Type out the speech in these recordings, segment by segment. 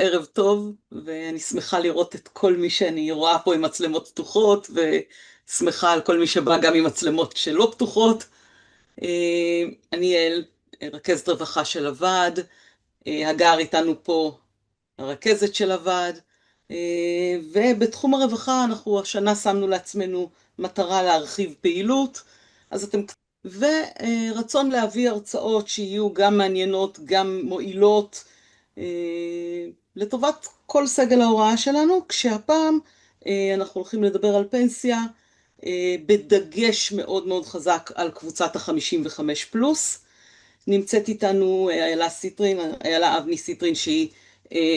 ערב טוב, ואני שמחה לראות את כל מי שאני רואה פה עם מצלמות פתוחות, ושמחה על כל מי שבא גם עם מצלמות שלא פתוחות. אני יעל, רכזת רווחה של הוועד, הגר איתנו פה, הרכזת של הוועד, ובתחום הרווחה אנחנו השנה שמנו לעצמנו מטרה להרחיב פעילות, אז אתם... ורצון להביא הרצאות שיהיו גם מעניינות, גם מועילות, לטובת כל סגל ההוראה שלנו, כשהפעם אנחנו הולכים לדבר על פנסיה, בדגש מאוד מאוד חזק על קבוצת ה-55 פלוס. נמצאת איתנו איילה אבני סיטרין, שהיא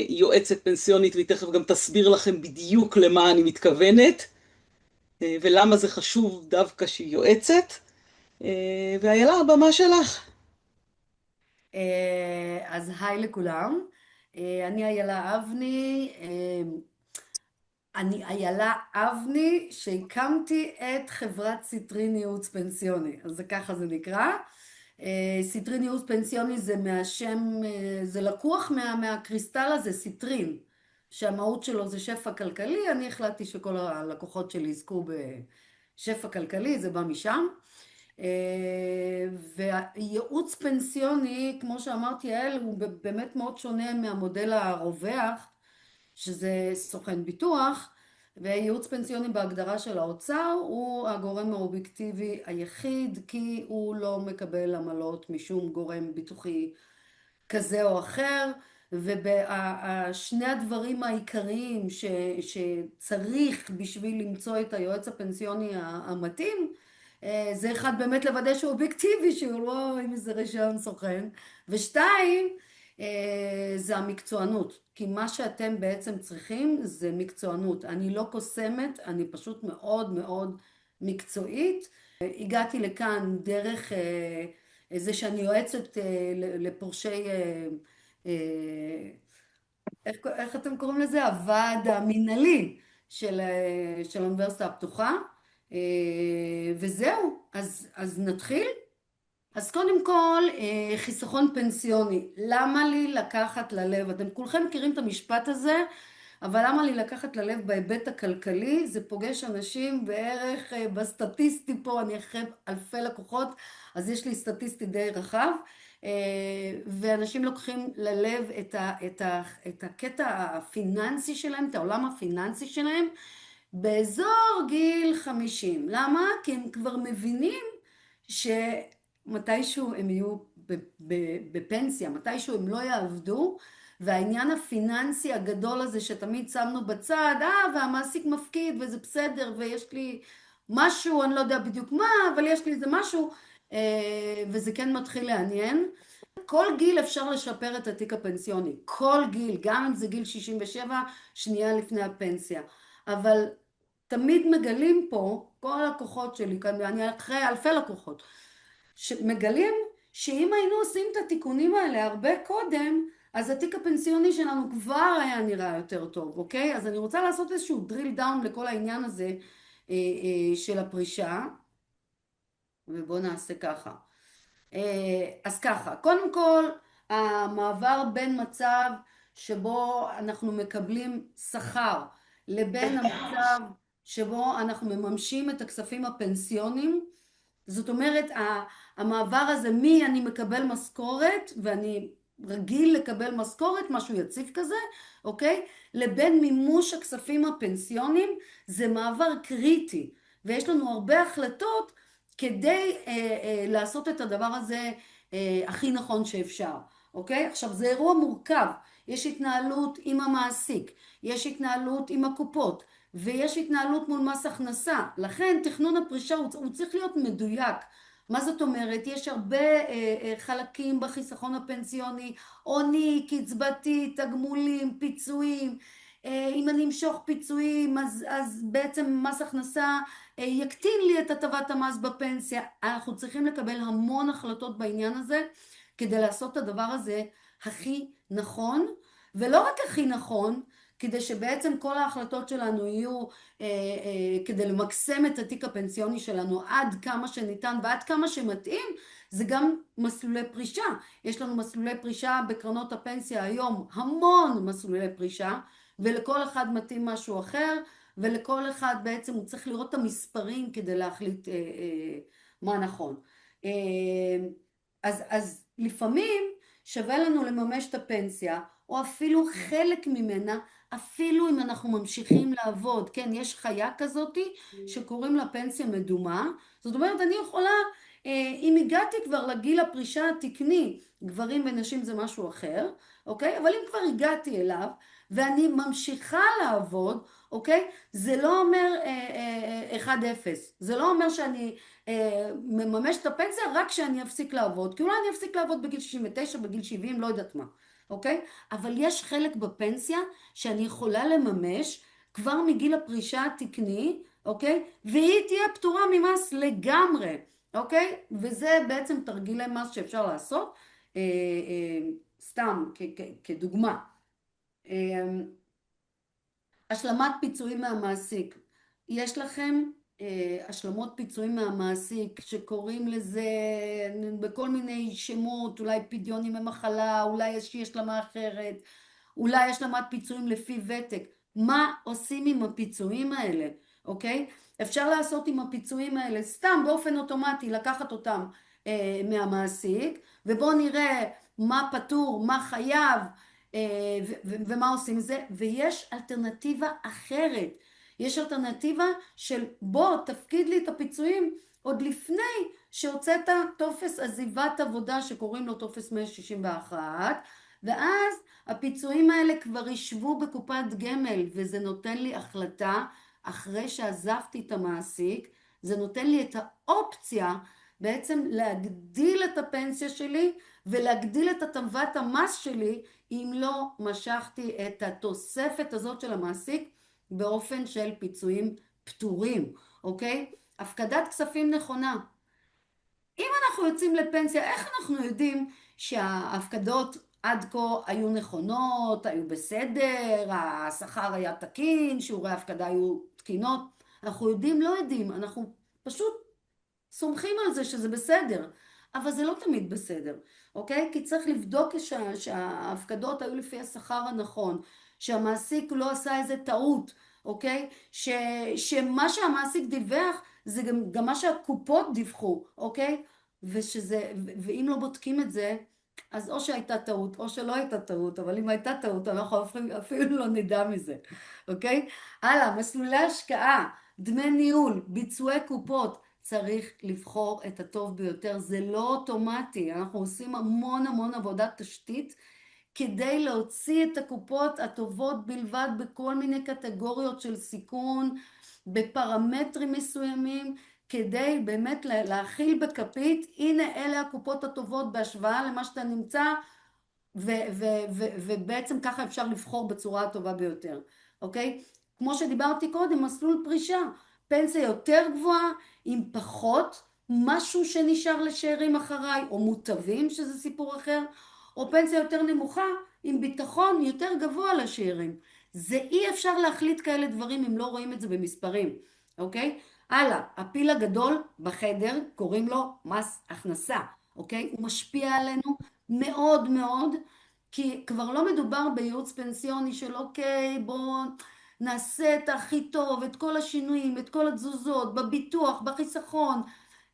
יועצת פנסיונית, והיא תכף גם תסביר לכם בדיוק למה אני מתכוונת, ולמה זה חשוב דווקא שהיא יועצת. ואיילה, הבמה שלך. אז היי לכולם, אני איילה אבני, שהקמתי את חברת סיטרין ייעוץ פנסיוני, אז זה ככה זה נקרא. סיטרין ייעוץ פנסיוני זה מהשם, זה לקוח מהקריסטל הזה, סיטרין, שהמהות שלו זה שפע כלכלי. אני החלטתי שכל הלקוחות שלי יזכו בשפע כלכלי, זה בא משם. והייעוץ פנסיוני, כמו שאמרתי יעל, הוא באמת מאוד שונה מהמודל הרווח, שזה סוכן ביטוח, וייעוץ פנסיוני בהגדרה של האוצר הוא הגורם האובייקטיבי היחיד, כי הוא לא מקבל עמלות משום גורם ביטוחי כזה או אחר. ושני הדברים העיקריים שצריך בשביל למצוא את היועץ הפנסיוני המתאים, זה אחד, באמת לוודא שהוא אובייקטיבי, שהוא לא עם איזה רישיון סוכן, ושתיים, זה המקצוענות, כי מה שאתם בעצם צריכים זה מקצוענות. אני לא קוסמת, אני פשוט מאוד מאוד מקצועית. הגעתי לכאן דרך זה שאני יועצת לפורשי, איך אתם קוראים לזה? הוועד המנהלי של האוניברסיטה הפתוחה. וזהו, אז נתחיל. אז קודם כל, חיסכון פנסיוני. למה לי לקחת ללב? אתם כולכם מכירים את המשפט הזה, אבל למה לי לקחת ללב בהיבט הכלכלי? זה פוגש אנשים בערך, בסטטיסטי פה, אני אחרי אלפי לקוחות, אז יש לי סטטיסטי די רחב, ואנשים לוקחים ללב את הקטע הפיננסי שלהם, את העולם הפיננסי שלהם, באזור גיל 50. למה? כי הם כבר מבינים שמתישהו הם יהיו בפנסיה, מתישהו הם לא יעבדו, והעניין הפיננסי הגדול הזה שתמיד שמנו בצד, והמעסיק מפקיד וזה בסדר, ויש לי משהו, אני לא יודע בדיוק מה, אבל יש לי איזה משהו, וזה כן מתחיל לעניין. כל גיל אפשר לשפר את התיק הפנסיוני, כל גיל, גם אם זה גיל 67, שנייה לפני הפנסיה. אבל תמיד מגלים פה, כל הלקוחות שלי, אני אחרי אלפי לקוחות, שמגלים שאם היינו עושים את התיקונים האלה הרבה קודם, אז התיק הפנסיוני שלנו כבר היה נראה יותר טוב, אוקיי? אז אני רוצה לעשות איזשהו drill down לכל העניין הזה של הפרישה, ובואו נעשה ככה. אז ככה, קודם כל, המעבר בין מצב שבו אנחנו מקבלים שכר לבין המצב שבו אנחנו מממשים את הכספים הפנסיונים, זאת אומרת, המעבר הזה אני מקבל משכורת ואני רגיל לקבל משכורת, משהו יציב כזה, אוקיי? לבין מימוש הכספים הפנסיונים, זה מעבר קריטי, ויש לנו הרבה החלטות כדי לעשות את הדבר הזה הכי נכון שאפשר, אוקיי? עכשיו, זה אירוע מורכב, יש התנהלות עם המעסיק, יש התנהלות עם הקופות, ויש התנהלות מול מס הכנסה. לכן תכנון הפרישה הוא צריך להיות מדויק. מה זאת אומרת? יש הרבה חלקים בחיסכון הפנסיוני, עוני, קצבתי, תגמולים, פיצויים. אם אני אמשוך פיצויים, אז בעצם מס הכנסה יקטין לי את הטבת המס בפנסיה. אנחנו צריכים לקבל המון החלטות בעניין הזה, כדי לעשות את הדבר הזה הכי נכון, ולא רק הכי נכון, כדי שבעצם כל ההחלטות שלנו יהיו כדי למקסם את התיק הפנסיוני שלנו עד כמה שניתן ועד כמה שמתאים. זה גם מסלולי פרישה. יש לנו מסלולי פרישה בקרנות הפנסיה היום, המון מסלולי פרישה, ולכל אחד מתאים משהו אחר, ולכל אחד בעצם הוא צריך לראות את המספרים כדי להחליט מה נכון. אז לפעמים שווה לנו לממש את הפנסיה, או אפילו חלק ממנה, אפילו אם אנחנו ממשיכים לעבוד. כן, יש חיה כזאת שקוראים לה פנסיה מדומה. זאת אומרת, אני יכולה, אם הגעתי כבר לגיל הפרישה התקני, גברים ונשים זה משהו אחר, אוקיי? אבל אם כבר הגעתי אליו, ואני ממשיכה לעבוד, אוקיי? זה לא אומר 1-0. זה לא אומר שאני מממש את הפנסיה רק כשאני אפסיק לעבוד. כי אולי אני אפסיק לעבוד בגיל 69, בגיל 70, לא יודעת מה. אוקיי? אבל יש חלק בפנסיה שאני יכולה לממש כבר מגיל הפרישה התקני, אוקיי? והיא תהיה פטורה ממס לגמרי, אוקיי? וזה בעצם תרגילי מס שאפשר לעשות, סתם כדוגמה. השלמת פיצויים מהמעסיק. יש לכם השלמות פיצויים מהמעסיק שקוראים לזה בכל מיני שמות, אולי פדיון ימי מחלה, אולי איזושהי השלמה אחרת, אולי השלמת פיצויים לפי ותק. מה עושים עם הפיצויים האלה, אוקיי? אפשר לעשות עם הפיצויים האלה סתם באופן אוטומטי, לקחת אותם מהמעסיק, ובואו נראה מה פטור, מה חייב, ומה עושים עם זה. ויש אלטרנטיבה אחרת. יש אלטרנטיבה של בוא תפקיד לי את הפיצויים עוד לפני שהוצאת טופס עזיבת עבודה שקוראים לו טופס 161, ואז הפיצויים האלה כבר ישבו בקופת גמל, וזה נותן לי החלטה אחרי שעזבתי את המעסיק, זה נותן לי את האופציה בעצם להגדיל את הפנסיה שלי ולהגדיל את הטבת המס שלי אם לא משכתי את התוספת הזאת של המעסיק באופן של פיצויים פטורים, אוקיי? הפקדת כספים נכונה. אם אנחנו יוצאים לפנסיה, איך אנחנו יודעים שההפקדות עד כה היו נכונות, היו בסדר, השכר היה תקין, שיעורי ההפקדה היו תקינות? אנחנו יודעים, לא יודעים, אנחנו פשוט סומכים על זה שזה בסדר, אבל זה לא תמיד בסדר, אוקיי? כי צריך לבדוק שההפקדות היו לפי השכר הנכון, שהמעסיק לא עשה איזה טעות, אוקיי? שמה שהמעסיק דיווח זה גם מה שהקופות דיווחו, אוקיי? ואם לא בודקים את זה, אז או שהייתה טעות או שלא הייתה טעות, אבל אם הייתה טעות אנחנו אפילו לא נדע מזה, אוקיי? הלאה, מסלולי השקעה, דמי ניהול, ביצועי קופות, צריך לבחור את הטוב ביותר, זה לא אוטומטי, אנחנו עושים המון המון עבודת תשתית כדי להוציא את הקופות הטובות בלבד בכל מיני קטגוריות של סיכון, בפרמטרים מסוימים, כדי באמת להכיל בכפית, הנה אלה הקופות הטובות בהשוואה למה שאתה נמצא, ובעצם ככה אפשר לבחור בצורה הטובה ביותר, אוקיי? כמו שדיברתי קודם, מסלול פרישה, פנסיה יותר גבוהה, עם פחות משהו שנשאר לשאירים אחריי, או מוטבים שזה סיפור אחר, או פנסיה יותר נמוכה, עם ביטחון יותר גבוה לשאירים. זה אי אפשר להחליט כאלה דברים אם לא רואים את זה במספרים, אוקיי? הלאה, הפיל הגדול בחדר, קוראים לו מס הכנסה, אוקיי? הוא משפיע עלינו מאוד מאוד, כי כבר לא מדובר בייעוץ פנסיוני של אוקיי, בואו נעשה את הכי טוב, את כל השינויים, את כל התזוזות, בביטוח, בחיסכון,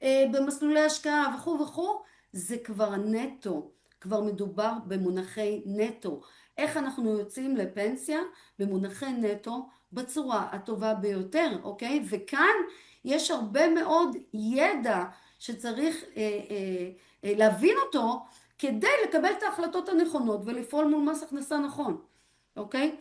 במסלולי השקעה וכו' וכו', זה כבר נטו, כבר מדובר במונחי נטו. איך אנחנו יוצאים לפנסיה? במונחי נטו, בצורה הטובה ביותר, אוקיי? וכאן יש הרבה מאוד ידע שצריך להבין אותו, כדי לקבל את ההחלטות הנכונות ולפעול מול מס הכנסה נכון, אוקיי?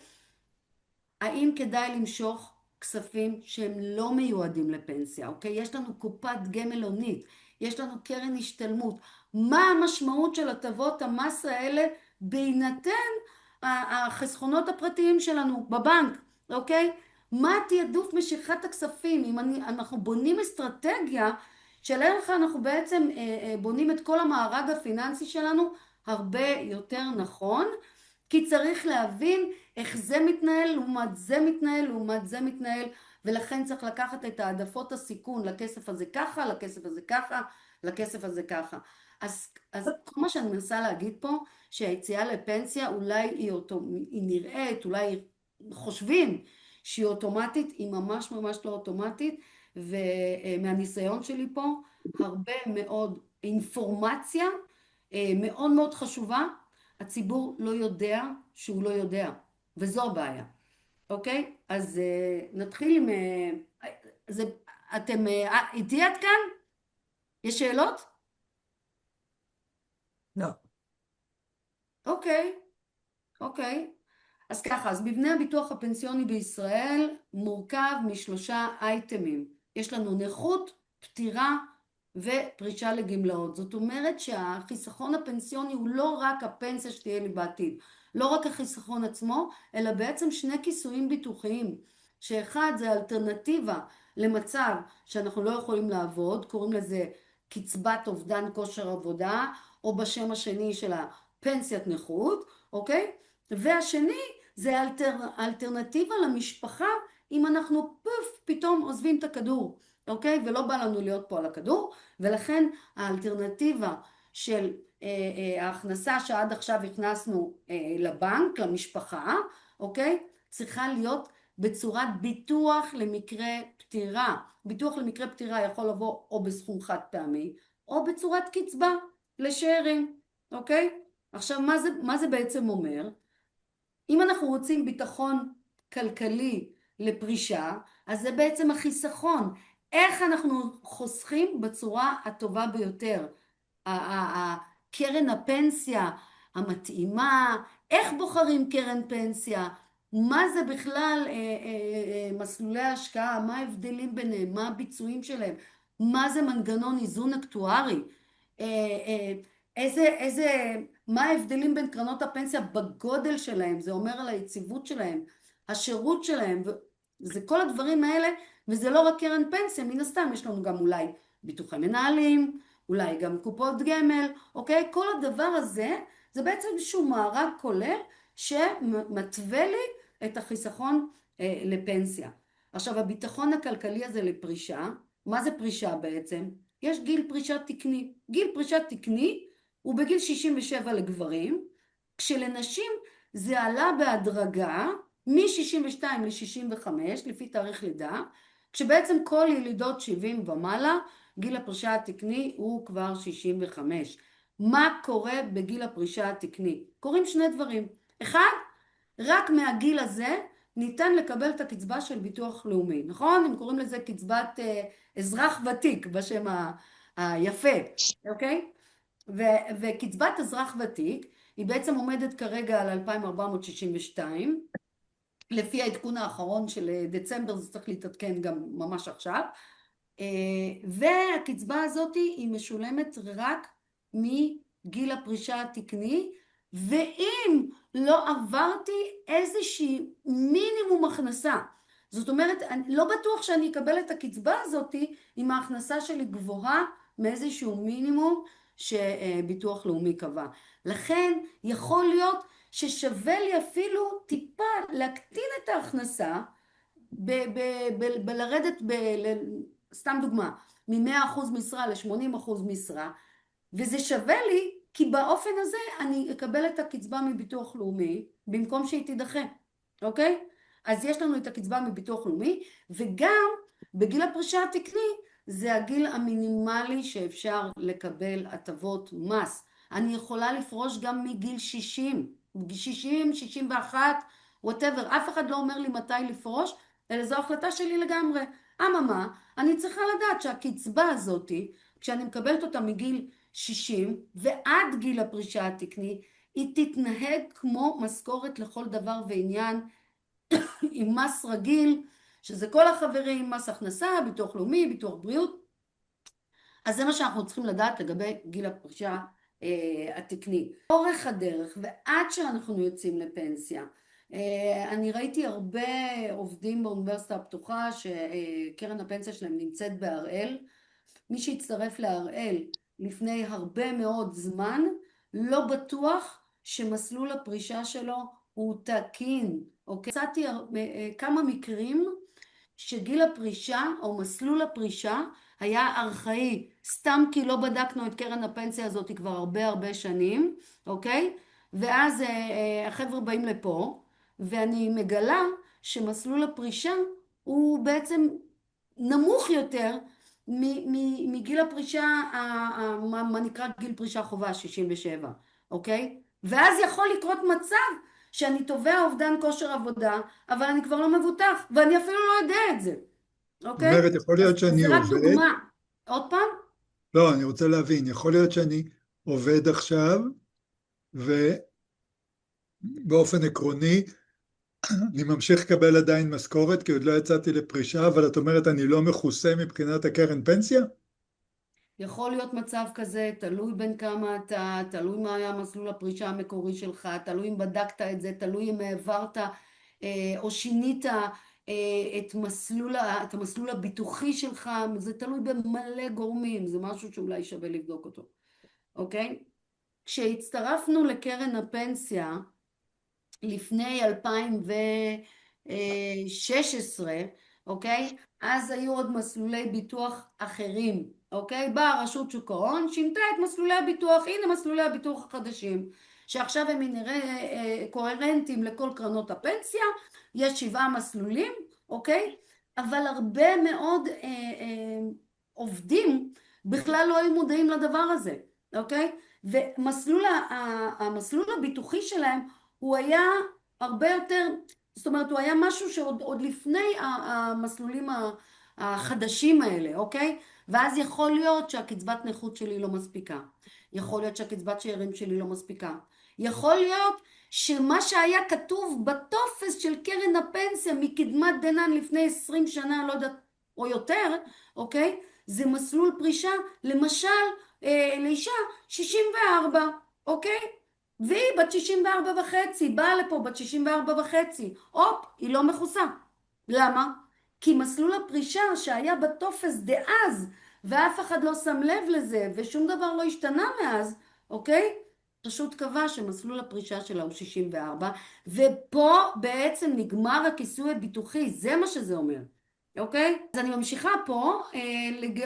האם כדאי למשוך כספים שהם לא מיועדים לפנסיה, אוקיי? יש לנו קופת גמל הונית, יש לנו קרן השתלמות. מה המשמעות של הטבות המס האלה בהינתן החסכונות הפרטיים שלנו בבנק, אוקיי? מה תעדוף משיכת הכספים? אם אנחנו בונים אסטרטגיה של איך אנחנו בעצם בונים את כל המארג הפיננסי שלנו הרבה יותר נכון, כי צריך להבין איך זה מתנהל לעומת זה מתנהל לעומת זה מתנהל, ולכן צריך לקחת את העדפות הסיכון, לכסף הזה ככה, לכסף הזה ככה, לכסף הזה ככה. אז כל מה שאני מנסה להגיד פה, שהיציאה לפנסיה אולי היא נראית, אולי חושבים שהיא אוטומטית, היא ממש ממש לא אוטומטית, ומהניסיון שלי פה, הרבה מאוד אינפורמציה מאוד מאוד חשובה, הציבור לא יודע שהוא לא יודע, וזו הבעיה, אוקיי? אז נתחיל עם... זה, אתם איתי עד כאן? יש שאלות? לא. אוקיי, אוקיי. אז ככה, אז מבנה הביטוח הפנסיוני בישראל מורכב משלושה אייטמים. יש לנו נכות, פטירה ופרישה לגמלאות. זאת אומרת שהחיסכון הפנסיוני הוא לא רק הפנסיה שתהיה לי בעתיד, לא רק החיסכון עצמו, אלא בעצם שני כיסויים ביטוחיים, שאחד זה אלטרנטיבה למצב שאנחנו לא יכולים לעבוד, קוראים לזה קצבת אובדן כושר עבודה, או בשם השני של הפנסיית נכות, אוקיי? והשני זה אלטרנטיבה למשפחה אם אנחנו פתאום עוזבים את הכדור, אוקיי? ולא בא לנו להיות פה על הכדור, ולכן האלטרנטיבה של ההכנסה שעד עכשיו הכנסנו לבנק, למשפחה, אוקיי? צריכה להיות בצורת ביטוח למקרה פטירה. ביטוח למקרה פטירה יכול לבוא או בסכום חד פעמי, או בצורת קצבה לשאירים, אוקיי? עכשיו, מה זה בעצם אומר? אם אנחנו רוצים ביטחון כלכלי לפרישה, אז זה בעצם החיסכון. איך אנחנו חוסכים בצורה הטובה ביותר? קרן הפנסיה המתאימה, איך בוחרים קרן פנסיה, מה זה בכלל מסלולי ההשקעה, מה ההבדלים ביניהם, מה הביצועים שלהם, מה זה מנגנון איזון אקטוארי, מה ההבדלים בין קרנות הפנסיה בגודל שלהם, זה אומר על היציבות שלהם, השירות שלהם, זה כל הדברים האלה, וזה לא רק קרן פנסיה, מן הסתם יש לנו גם אולי ביטוחי מנהלים, אולי גם קופות גמל, אוקיי? כל הדבר הזה, זה בעצם איזשהו מארג כולל שמתווה לי את החיסכון לפנסיה. עכשיו, הביטחון הכלכלי הזה לפרישה, מה זה פרישה בעצם? יש גיל פרישה תקני. גיל פרישה תקני הוא בגיל 67 לגברים, כשלנשים זה עלה בהדרגה מ-62 ל-65 לפי תאריך לידה, כשבעצם כל ילידות 70 ומעלה, גיל הפרישה התקני הוא כבר 65. מה קורה בגיל הפרישה התקני? קורים שני דברים. אחד, רק מהגיל הזה ניתן לקבל את הקצבה של ביטוח לאומי, נכון? הם קוראים לזה קצבת אזרח ותיק בשם היפה, אוקיי? וקצבת אזרח ותיק היא בעצם עומדת כרגע על 2,462, לפי העדכון האחרון של דצמבר, זה צריך להתעדכן גם ממש עכשיו, והקצבה הזאת היא משולמת רק מגיל הפרישה התקני, ואם לא עברתי איזושהי מינימום הכנסה, זאת אומרת, אני לא בטוח שאני אקבל את הקצבה הזאת אם ההכנסה שלי גבוהה מאיזשהו מינימום שביטוח לאומי קבע. לכן יכול להיות ששווה לי אפילו טיפה להקטין את ההכנסה, בלרדת, סתם דוגמה, מ-100% משרה ל-80% משרה, וזה שווה לי כי באופן הזה אני אקבל את הקצבה מביטוח לאומי במקום שהיא תידחה, אוקיי? אז יש לנו את הקצבה מביטוח לאומי, וגם בגיל הפרישה התקני זה הגיל המינימלי שאפשר לקבל הטבות מס. אני יכולה לפרוש גם מגיל 60, 60, 61, whatever, אף אחד לא אומר לי מתי לפרוש, אלא זו החלטה שלי לגמרי. אממה, אני צריכה לדעת שהקצבה הזאת, כשאני מקבלת אותה מגיל 60 ועד גיל הפרישה התקני, היא תתנהג כמו משכורת לכל דבר ועניין, עם מס רגיל, שזה כל החברים, מס הכנסה, ביטוח לאומי, ביטוח בריאות. אז זה מה שאנחנו צריכים לדעת לגבי גיל הפרישה התקני. אורך הדרך ועד שאנחנו יוצאים לפנסיה, אני ראיתי הרבה עובדים באוניברסיטה הפתוחה שקרן הפנסיה שלהם נמצאת בהראל. מי שהצטרף להראל לפני הרבה מאוד זמן, לא בטוח שמסלול הפרישה שלו הוא תקין, אוקיי? מצאתי כמה מקרים שגיל הפרישה או מסלול הפרישה היה ארכאי, סתם כי לא בדקנו את קרן הפנסיה הזאת כבר הרבה הרבה שנים, אוקיי? ואז החבר'ה באים לפה, ואני מגלה שמסלול הפרישה הוא בעצם נמוך יותר מגיל הפרישה, מה נקרא גיל פרישה חובה, 67, אוקיי? ואז יכול לקרות מצב שאני תובע אובדן כושר עבודה, אבל אני כבר לא מבוטח, ואני אפילו לא יודע את זה, זאת אוקיי? אומרת, יכול להיות אז שאני זה רק עובד, דוגמה. עוד פעם? לא, אני רוצה להבין, יכול להיות שאני עובד עכשיו, ובאופן עקרוני, אני ממשיך לקבל עדיין משכורת, כי עוד לא יצאתי לפרישה, אבל את אומרת, אני לא מכוסה מבחינת הקרן פנסיה? יכול להיות מצב כזה, תלוי בין כמה אתה, תלוי מה היה מסלול הפרישה המקורי שלך, תלוי אם בדקת את זה, תלוי אם העברת או שינית את המסלול הביטוחי שלך, זה תלוי במלא גורמים, זה משהו שאולי שווה לבדוק אותו, אוקיי? כשהצטרפנו לקרן הפנסיה לפני 2016, אוקיי? אז היו עוד מסלולי ביטוח אחרים, אוקיי? באה רשות שוק ההון, שינתה את מסלולי הביטוח, הנה מסלולי הביטוח החדשים, שעכשיו הם נראה קוהרנטיים לכל קרנות הפנסיה, יש 7 מסלולים, אוקיי? אבל הרבה מאוד עובדים בכלל לא היו מודעים לדבר הזה, אוקיי? המסלול הביטוחי שלהם הוא היה הרבה יותר, זאת אומרת, הוא היה משהו שעוד לפני המסלולים החדשים האלה, אוקיי? ואז יכול להיות שהקצבת נכות שלי לא מספיקה. יכול להיות שהקצבת שאירים שלי לא מספיקה. יכול להיות שמה שהיה כתוב בטופס של קרן הפנסיה מקדמת דנן לפני 20 שנה, לא יודעת, או יותר, אוקיי? זה מסלול פרישה, למשל, לאישה 64, אוקיי? והיא בת 64 וחצי, באה לפה בת 64 וחצי, הופ, היא לא מכוסה. למה? כי מסלול הפרישה שהיה בטופס דאז, ואף אחד לא שם לב לזה, ושום דבר לא השתנה מאז, אוקיי? פשוט קבע שמסלול הפרישה שלה הוא 64, ופה בעצם נגמר הכיסוי הביטוחי, זה מה שזה אומר. אוקיי? אז אני ממשיכה פה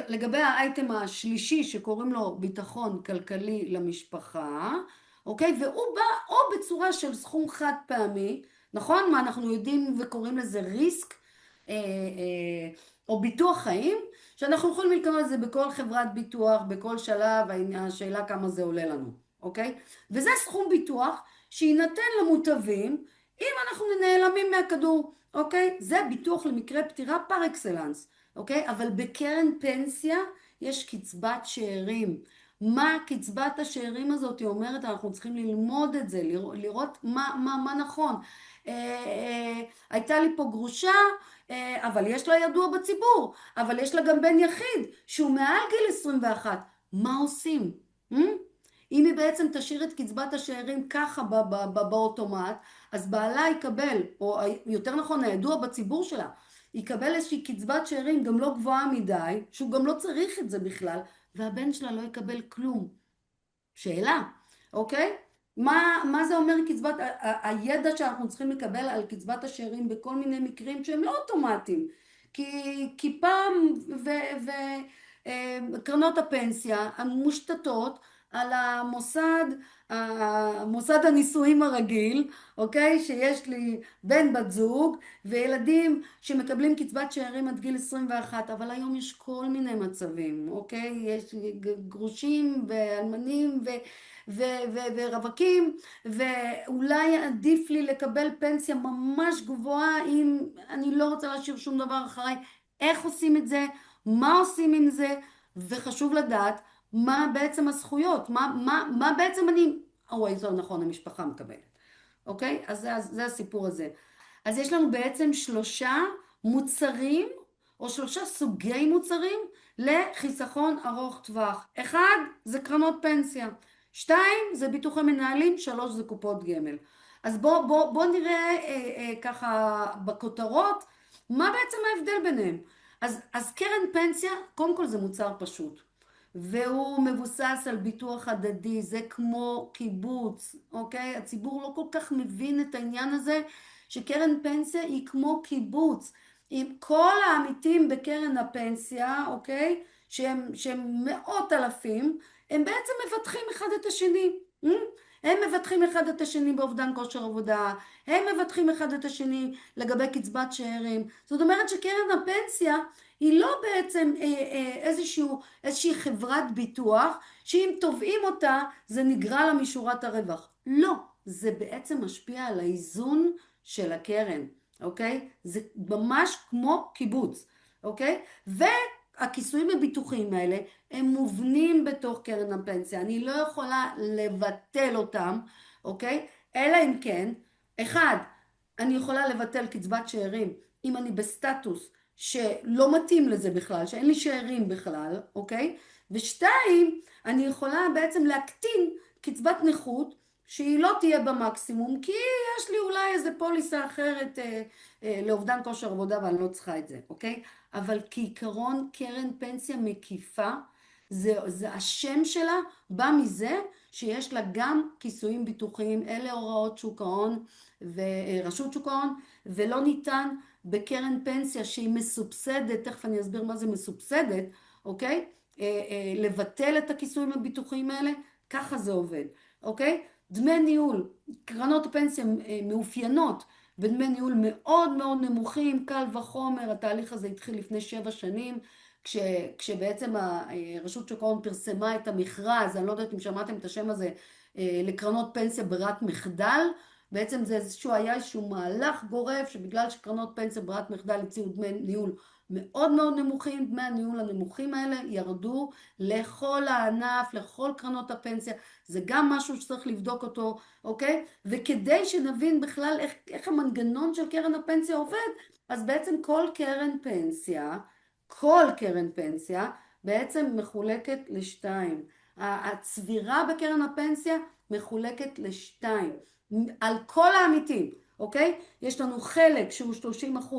לגבי האייטם השלישי שקוראים לו ביטחון כלכלי למשפחה, אוקיי? והוא בא או בצורה של סכום חד פעמי, נכון? מה אנחנו יודעים וקוראים לזה ריסק, או ביטוח חיים, שאנחנו יכולים לקרוא לזה בכל חברת ביטוח, בכל שלב, השאלה כמה זה עולה לנו, אוקיי? וזה סכום ביטוח שיינתן למוטבים אם אנחנו נעלמים מהכדור, אוקיי? זה ביטוח למקרה פטירה פר אקסלנס, אוקיי? אבל בקרן פנסיה יש קצבת שאירים. מה קצבת השאירים הזאת אומרת? אנחנו צריכים ללמוד את זה, לראות מה נכון. הייתה לי פה גרושה, אבל יש לה ידוע בציבור, אבל יש לה גם בן יחיד שהוא מעל גיל 21. מה עושים? אם היא בעצם תשאיר את קצבת השאירים ככה באוטומט, אז בעלה יקבל, או יותר נכון הידוע בציבור שלה, יקבל איזושהי קצבת שאירים גם לא גבוהה מדי, שהוא גם לא צריך את זה בכלל, והבן שלה לא יקבל כלום. שאלה, אוקיי? מה זה אומר קצבת, הידע שאנחנו צריכים לקבל על קצבת השאירים בכל מיני מקרים שהם לא אוטומטיים, כי פעם וקרנות הפנסיה המושתתות על מוסד הנישואים הרגיל, אוקיי? שיש לי בן בת זוג וילדים שמקבלים קצבת שאירים עד גיל 21, אבל היום יש כל מיני מצבים, אוקיי? יש גרושים ואלמנים ורווקים, ואולי עדיף לי לקבל פנסיה ממש גבוהה אם אני לא רוצה להשאיר שום דבר אחריי. איך עושים את זה? מה עושים עם זה? וחשוב לדעת מה בעצם הזכויות, מה בעצם זה נכון, המשפחה מקבלת. אוקיי? אז זה הסיפור הזה. אז יש לנו בעצם 3 מוצרים, או 3 סוגי מוצרים לחיסכון ארוך טווח. 1 זה קרנות פנסיה, 2 זה ביטוחי מנהלים, 3 זה קופות גמל. אז בוא נראה ככה בכותרות, מה בעצם ההבדל ביניהם. אז קרן פנסיה, קודם כל זה מוצר פשוט. והוא מבוסס על ביטוח הדדי, זה כמו קיבוץ, אוקיי? הציבור לא כל כך מבין את העניין הזה, שקרן פנסיה היא כמו קיבוץ. עם כל העמיתים בקרן הפנסיה, אוקיי? שהם מאות אלפים, הם בעצם מבטחים אחד את השני. הם מבטחים אחד את השני באובדן כושר עבודה, הם מבטחים אחד את השני לגבי קצבת שאירים. זאת אומרת שקרן הפנסיה היא לא בעצם איזושהי חברת ביטוח, שאם תובעים אותה זה נגרע לה משורת הרווח. לא, זה בעצם משפיע על האיזון של הקרן, אוקיי? זה ממש כמו קיבוץ, אוקיי? והכיסויים הביטוחיים האלה הם מובנים בתוך קרן הפנסיה. אני לא יכולה לבטל אותם, אוקיי? אלא אם כן, אחד, אני יכולה לבטל קצבת שאירים אם אני בסטטוס שלא מתאים לזה בכלל, שאין לי שאירים בכלל, אוקיי? ושתיים, אני יכולה בעצם להקטין קצבת נכות שהיא לא תהיה במקסימום, כי יש לי אולי איזה פוליסה אחרת לאובדן כושר עבודה ואני לא צריכה את זה, אוקיי? אבל כעיקרון קרן פנסיה מקיפה, השם שלה בא מזה שיש לה גם כיסויים ביטוחיים, אלה הוראות שוק ההון ורשות שוק ההון, ולא ניתן בקרן פנסיה שהיא מסובסדת, תכף אני אסביר מה זה מסובסדת, אוקיי? לבטל את הכיסויים הביטוחיים האלה, ככה זה עובד, אוקיי? דמי ניהול, קרנות הפנסיה מאופיינות בדמי ניהול מאוד מאוד נמוכים, קל וחומר, התהליך הזה התחיל לפני 7 שנים, כשבעצם רשות שוק ההון פרסמה את המכרז, אני לא יודעת אם שמעתם את השם הזה, לקרנות פנסיה ברירת מחדל, בעצם זה היה איזשהו מהלך גורף, שבגלל שקרנות פנסיה ברירת מחדל הציעו דמי ניהול מאוד מאוד נמוכים, דמי הניהול הנמוכים האלה ירדו לכל הענף, לכל קרנות הפנסיה, זה גם משהו שצריך לבדוק אותו, אוקיי? וכדי שנבין בכלל איך המנגנון של קרן הפנסיה עובד, אז בעצם כל קרן פנסיה בעצם מחולקת לשתיים. הצבירה בקרן הפנסיה מחולקת לשתיים. על כל העמיתים, אוקיי? יש לנו חלק שהוא 30%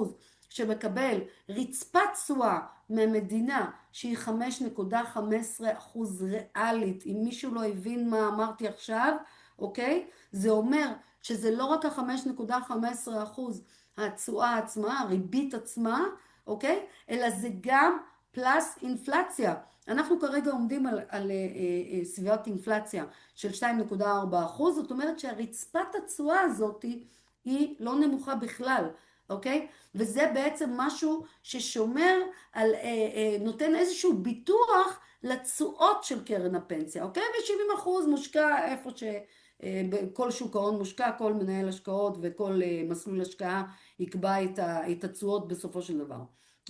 שמקבל רצפת תשואה מהמדינה שהיא 5.15% ריאלית. אם מישהו לא הבין מה אמרתי עכשיו, אוקיי? זה אומר שזה לא רק ה-5.15% התשואה עצמה, הריבית עצמה, אוקיי? אלא זה גם פלוס אינפלציה. אנחנו כרגע עומדים על סביבת אינפלציה של 2.4%, זאת אומרת שהרצפת התשואה הזאת היא לא נמוכה בכלל, אוקיי? וזה בעצם משהו ששומר על, נותן איזשהו ביטוח לתשואות של קרן הפנסיה, אוקיי? ו-70% מושקע איפה בכל שוק ההון מושקע, כל מנהל השקעות וכל מסלול השקעה יקבע את התשואות בסופו של דבר,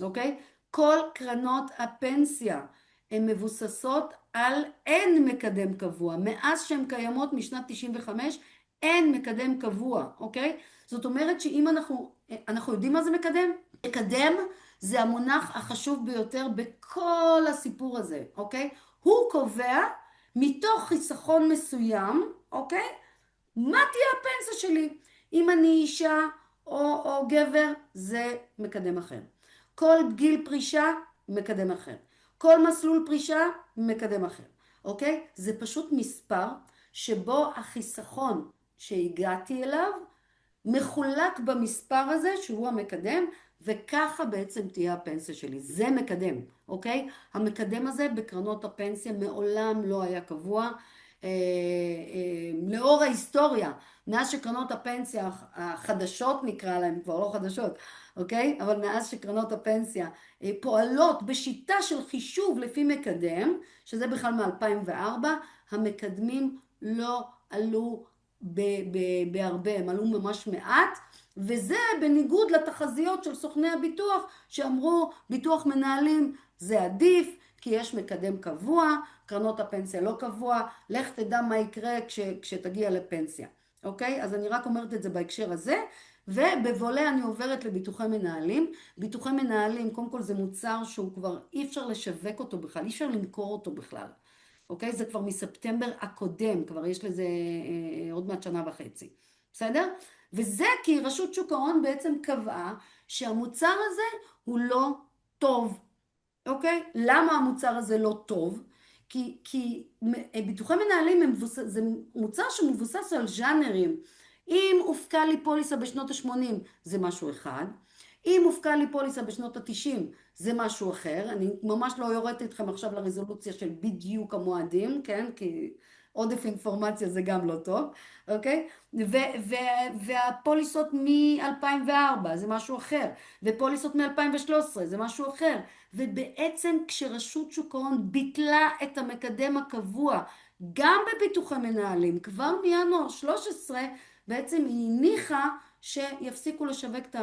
אוקיי? כל קרנות הפנסיה הן מבוססות על אין מקדם קבוע. מאז שהן קיימות משנת 95, אין מקדם קבוע, אוקיי? זאת אומרת שאם אנחנו יודעים מה זה מקדם? מקדם זה המונח החשוב ביותר בכל הסיפור הזה, אוקיי? הוא קובע מתוך חיסכון מסוים, אוקיי? מה תהיה הפנסיה שלי? אם אני אישה או גבר, זה מקדם אחר. כל גיל פרישה, מקדם אחר. כל מסלול פרישה, מקדם אחר. אוקיי? זה פשוט מספר שבו החיסכון שהגעתי אליו מחולק במספר הזה שהוא המקדם, וככה בעצם תהיה הפנסיה שלי. זה מקדם, אוקיי? המקדם הזה בקרנות הפנסיה מעולם לא היה קבוע. לאור ההיסטוריה, מאז שקרנות הפנסיה החדשות נקרא להם, כבר לא חדשות, אוקיי? אבל מאז שקרנות הפנסיה פועלות בשיטה של חישוב לפי מקדם, שזה בכלל מ-2004, המקדמים לא עלו בהרבה, הם עלו ממש מעט, וזה בניגוד לתחזיות של סוכני הביטוח, שאמרו ביטוח מנהלים זה עדיף, כי יש מקדם קבוע, קרנות הפנסיה לא קבוע, לך תדע מה יקרה כשתגיע לפנסיה, אוקיי? אז אני רק אומרת את זה בהקשר הזה, ובבולה אני עוברת לביטוחי מנהלים. ביטוחי מנהלים, קודם כל זה מוצר שהוא כבר אי אפשר לשווק אותו בכלל, אי אפשר למכור אותו בכלל, אוקיי? זה כבר מספטמבר הקודם, כבר יש לזה עוד מעט 1.5 שנה, בסדר? וזה כי רשות שוק ההון בעצם קבעה שהמוצר הזה הוא לא טוב, אוקיי? למה המוצר הזה לא טוב? כי ביטוחי מנהלים זה מוצר שמבוסס על ז'אנרים. אם הופקה לי פוליסה בשנות ה-80 זה משהו אחד, אם הופקה לי פוליסה בשנות ה-90 זה משהו אחר. אני ממש לא יורדת איתכם עכשיו לרזולוציה של בדיוק המועדים, כן? כי עודף אינפורמציה זה גם לא טוב, אוקיי? והפוליסות מ-2004 זה משהו אחר, ופוליסות מ-2013 זה משהו אחר. ובעצם כשרשות שוק ההון ביטלה את המקדם הקבוע גם בביטוחי מנהלים כבר מינואר 13, בעצם היא הניחה שיפסיקו לשווק את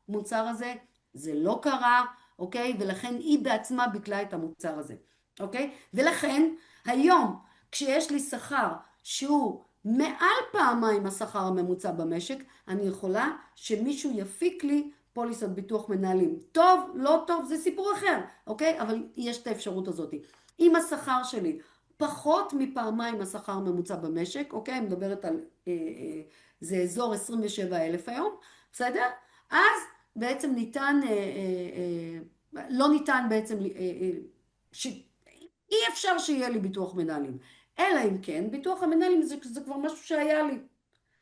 המוצר הזה. זה לא קרה, אוקיי? ולכן היא בעצמה ביטלה את המוצר הזה, אוקיי? ולכן היום כשיש לי שכר שהוא מעל פעמיים השכר הממוצע במשק, אני יכולה שמישהו יפיק לי פוליסת ביטוח מנהלים. טוב, לא טוב, זה סיפור אחר, אוקיי? אבל יש את האפשרות הזאת. אם השכר שלי פחות מפעמיים השכר הממוצע במשק, אוקיי? אני מדברת על, זה אזור 27,000 היום, בסדר? אז בעצם ניתן, לא ניתן בעצם, אי אפשר שיהיה לי ביטוח מנהלים. אלא אם כן, ביטוח המנהלים זה כבר משהו שהיה לי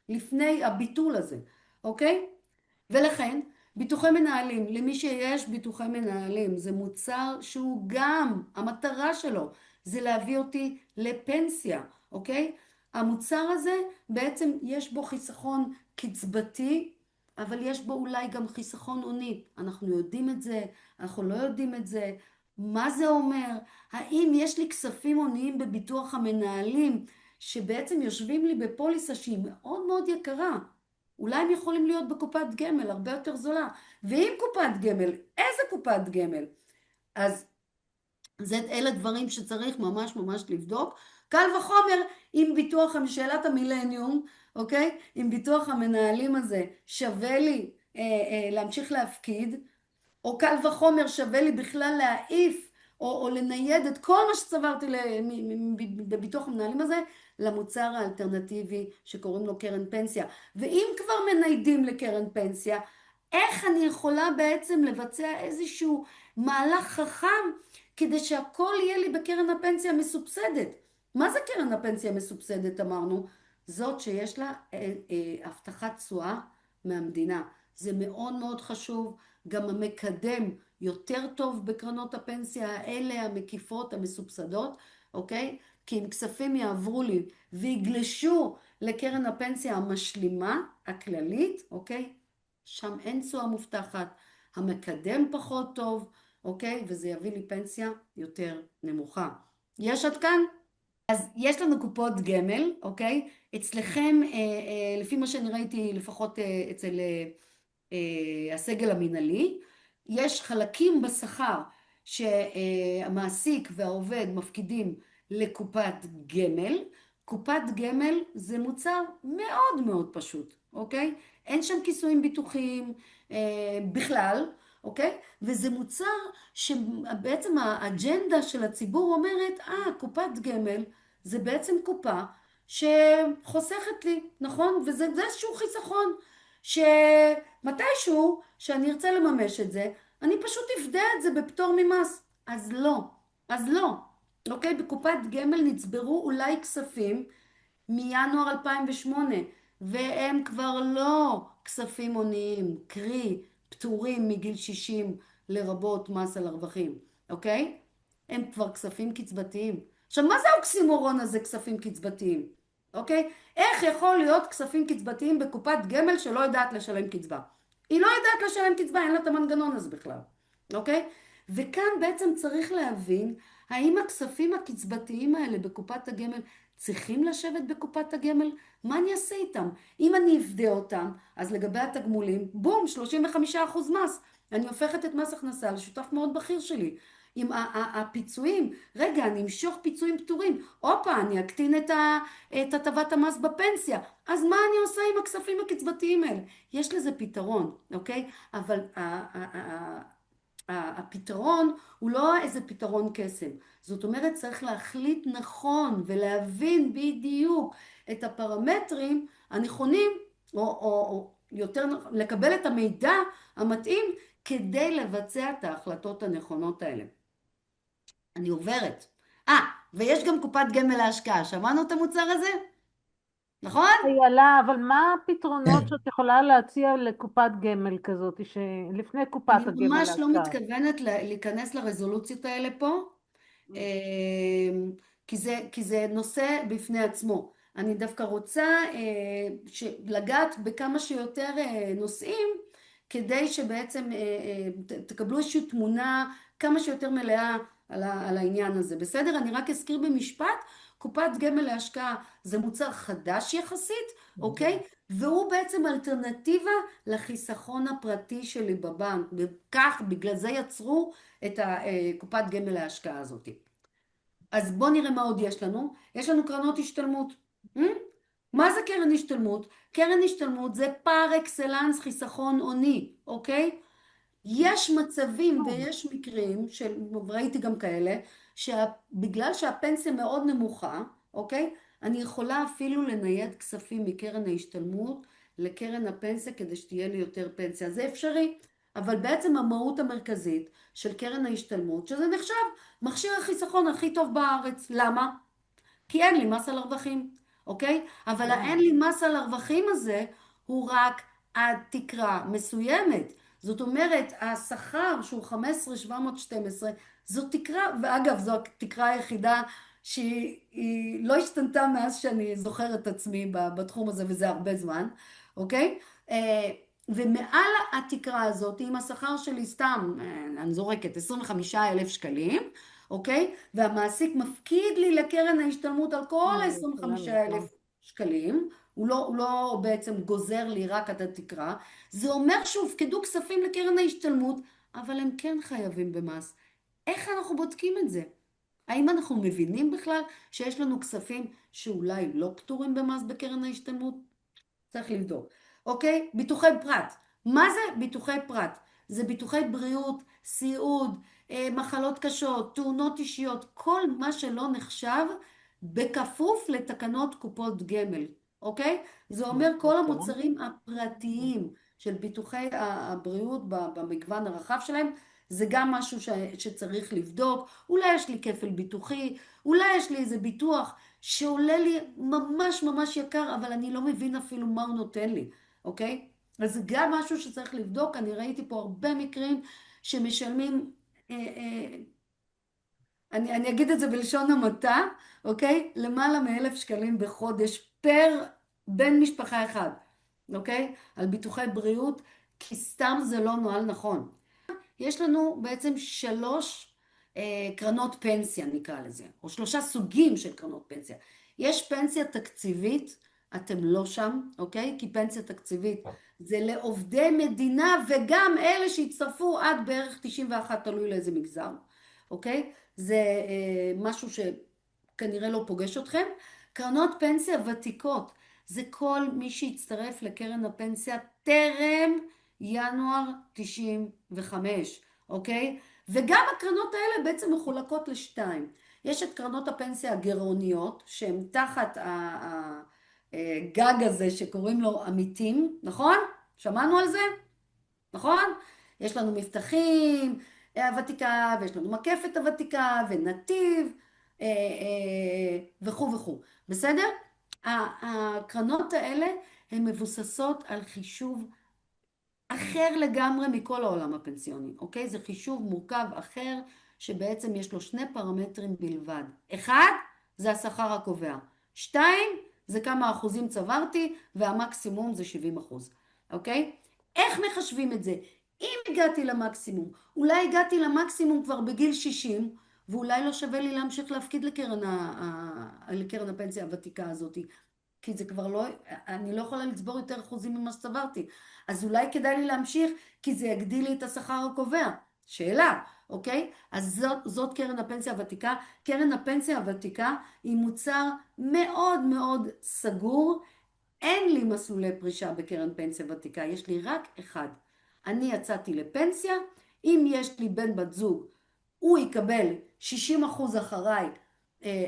לפני הביטול הזה, אוקיי? ולכן, ביטוחי מנהלים, למי שיש ביטוחי מנהלים, זה מוצר שהוא גם, המטרה שלו זה להביא אותי לפנסיה, אוקיי? המוצר הזה בעצם יש בו חיסכון קצבתי, אבל יש בו אולי גם חיסכון הוני. אנחנו יודעים את זה, אנחנו לא יודעים את זה. מה זה אומר? האם יש לי כספים הוניים בביטוח המנהלים שבעצם יושבים לי בפוליסה שהיא מאוד מאוד יקרה? אולי הם יכולים להיות בקופת גמל הרבה יותר זולה. ואם קופת גמל, איזה קופת גמל? אז אלה דברים שצריך ממש ממש לבדוק. קל וחומר עם ביטוח, שאלת המילניום, אוקיי? עם ביטוח המנהלים הזה שווה לי להמשיך להפקיד, או קל וחומר שווה לי בכלל להעיף או לנייד את כל מה שצברתי בביטוח המנהלים הזה למוצר האלטרנטיבי שקוראים לו קרן פנסיה. ואם כבר מניידים לקרן פנסיה, איך אני יכולה בעצם לבצע איזשהו מהלך חכם כדי שהכל יהיה לי בקרן הפנסיה המסובסדת? מה זה קרן הפנסיה המסובסדת אמרנו? זאת שיש לה הבטחת תשואה מהמדינה. זה מאוד מאוד חשוב. גם המקדם יותר טוב בקרנות הפנסיה האלה המקיפות המסובסדות, אוקיי? כי אם כספים יעברו לי ויגלשו לקרן הפנסיה המשלימה הכללית, אוקיי? שם אין תשואה מובטחת, המקדם פחות טוב, אוקיי? וזה יביא לי פנסיה יותר נמוכה. יש עד כאן? אז יש לנו קופות גמל, אוקיי? אצלכם, לפי מה שאני ראיתי, לפחות אצל הסגל המנהלי, יש חלקים בשכר שהמעסיק והעובד מפקידים לקופת גמל. קופת גמל זה מוצר מאוד מאוד פשוט, אוקיי? אין שם כיסויים ביטוחיים בכלל, אוקיי? וזה מוצר שבעצם האג'נדה של הציבור אומרת, קופת גמל זה בעצם קופה שחוסכת לי, נכון? וזה איזשהו חיסכון שמתישהו שאני ארצה לממש את זה, אני פשוט אפדה את זה בפטור ממס. אז לא, אז לא. אוקיי? בקופת גמל נצברו אולי כספים מינואר 2008, והם כבר לא כספים הוניים, קרי פטורים מגיל 60 לרבות מס על הרווחים, אוקיי? הם כבר כספים קצבתיים. עכשיו, מה זה האוקסימורון הזה, כספים קצבתיים? אוקיי? איך יכול להיות כספים קצבתיים בקופת גמל שלא יודעת לשלם קצבה? היא לא יודעת לשלם קצבה, אין לה את המנגנון הזה בכלל, אוקיי? וכאן בעצם צריך להבין, האם הכספים הקצבתיים האלה בקופת הגמל צריכים לשבת בקופת הגמל? מה אני אעשה איתם? אם אני אפדה אותם, אז לגבי התגמולים, בום, 35% מס. אני הופכת את מס הכנסה לשותף מאוד בכיר שלי. עם הפיצויים, רגע, אני אמשוך פיצויים פטורים, אופה, אני אקטין את הטבת המס בפנסיה, אז מה אני עושה עם הכספים הקצבתיים האלה? יש לזה פתרון, אוקיי? אבל הפתרון הוא לא איזה פתרון קסם. זאת אומרת, צריך להחליט נכון ולהבין בדיוק את הפרמטרים הנכונים, או יותר לקבל את המידע המתאים כדי לבצע את ההחלטות הנכונות האלה. אני עוברת ויש גם קופת גמל להשקעה, שמענו את המוצר הזה? נכון? איילה, אבל מה הפתרונות שאת יכולה להציע לקופת גמל כזאת, שלפני קופת אני הגמל ממש לא להשקעה? מתכוונת להיכנס לרזולוציות האלה פה, כי זה נושא בפני עצמו. אני דווקא רוצה לגעת בכמה שיותר נושאים, כדי שבעצם תקבלו איזושהי תמונה כמה שיותר מלאה על העניין הזה. בסדר? אני רק אזכיר במשפט, קופת גמל להשקעה זה מוצר חדש יחסית, אוקיי? והוא בעצם אלטרנטיבה לחיסכון הפרטי שלי בבנק, וכך, בגלל זה יצרו את קופת גמל להשקעה הזאת. אז בואו נראה מה עוד יש לנו. יש לנו קרנות השתלמות. מה זה קרן השתלמות? קרן השתלמות זה פר אקסלנס חיסכון עוני, אוקיי? יש מצבים ויש מקרים, ראיתי גם כאלה, שבגלל שהפנסיה מאוד נמוכה, אוקיי? אני יכולה אפילו לנייד כספים מקרן ההשתלמות לקרן הפנסיה כדי שתהיה לי יותר פנסיה. זה אפשרי, אבל בעצם המהות המרכזית של קרן ההשתלמות, שזה נחשב מכשיר החיסכון הכי טוב בארץ. למה? כי אין לי מס על הרווחים, אוקיי? אבל האין לי מס על הרווחים הזה הוא רק עד תקרה מסוימת. זאת אומרת, השכר שהוא 15,712, זו תקרה, ואגב, זו התקרה היחידה שהיא לא השתנתה מאז שאני זוכרת את עצמי בתחום הזה, וזה הרבה זמן, אוקיי? ומעל התקרה הזאת, אם השכר שלי סתם, אני זורקת, 25,000 שקלים, אוקיי? והמעסיק מפקיד לי לקרן ההשתלמות על כל ה-25,000 שקלים, הוא לא בעצם גוזר לי רק עד התקרה, זה אומר שהופקדו כספים לקרן ההשתלמות, אבל הם כן חייבים במס. איך אנחנו בודקים את זה? האם אנחנו מבינים בכלל שיש לנו כספים שאולי לא פטורים במס בקרן ההשתלמות? צריך לבדוק. אוקיי? ביטוחי פרט. מה זה ביטוחי פרט? זה ביטוחי בריאות, סיעוד, מחלות קשות, תאונות אישיות, כל מה שלא נחשב בכפוף לתקנות קופות גמל. אוקיי? זה אומר כל המוצרים הפרטיים של ביטוחי הבריאות במגוון הרחב שלהם, זה גם משהו שצריך לבדוק. אולי יש לי כפל ביטוחי, אולי יש לי איזה ביטוח שעולה לי ממש ממש יקר, אבל אני לא מבין אפילו מה הוא נותן לי, אוקיי? אז זה גם משהו שצריך לבדוק. אני ראיתי פה הרבה מקרים שמשלמים, אני אגיד את זה בלשון המעטה, אוקיי? למעלה מ1,000 שקלים בחודש פר בן משפחה אחד, אוקיי? על ביטוחי בריאות, כי סתם זה לא נועל נכון. יש לנו בעצם 3 קרנות פנסיה נקרא לזה, או 3 סוגים של קרנות פנסיה. יש פנסיה תקציבית, אתם לא שם, אוקיי? כי פנסיה תקציבית זה לעובדי מדינה וגם אלה שהצטרפו עד בערך 91, תלוי לאיזה מגזר, אוקיי? זה משהו שכנראה לא פוגש אתכם. קרנות פנסיה ותיקות, זה כל מי שהצטרף לקרן הפנסיה טרם ינואר 95, אוקיי? וגם הקרנות האלה בעצם מחולקות לשתיים. יש את קרנות הפנסיה הגירעוניות, שהן תחת הגג הזה שקוראים לו עמיתים, נכון? שמענו על זה? נכון? יש לנו מבטחים הוותיקה, ויש לנו מקפת הוותיקה, ונתיב, וכו' וכו'. בסדר? הקרנות האלה הן מבוססות על חישוב אחר לגמרי מכל העולם הפנסיוני, אוקיי? זה חישוב מורכב אחר, שבעצם יש לו 2 פרמטרים בלבד. 1, זה השכר הקובע. 2, זה כמה אחוזים צברתי, והמקסימום זה 70%, אוקיי? איך מחשבים את זה? אם הגעתי למקסימום, אולי הגעתי למקסימום כבר בגיל 60, ואולי לא שווה לי להמשיך להפקיד לקרן הפנסיה הוותיקה הזאת, כי זה כבר לא, אני לא יכולה לצבור יותר אחוזים ממה שצברתי. אז אולי כדאי לי להמשיך, כי זה יגדיל לי את השכר הקובע. שאלה, אוקיי? אז זאת קרן הפנסיה הוותיקה. קרן הפנסיה הוותיקה היא מוצר מאוד מאוד סגור. אין לי מסלולי פרישה בקרן פנסיה ותיקה, יש לי רק אחד. אני יצאתי לפנסיה, אם יש לי בן בת זוג, הוא יקבל 60% אחריי,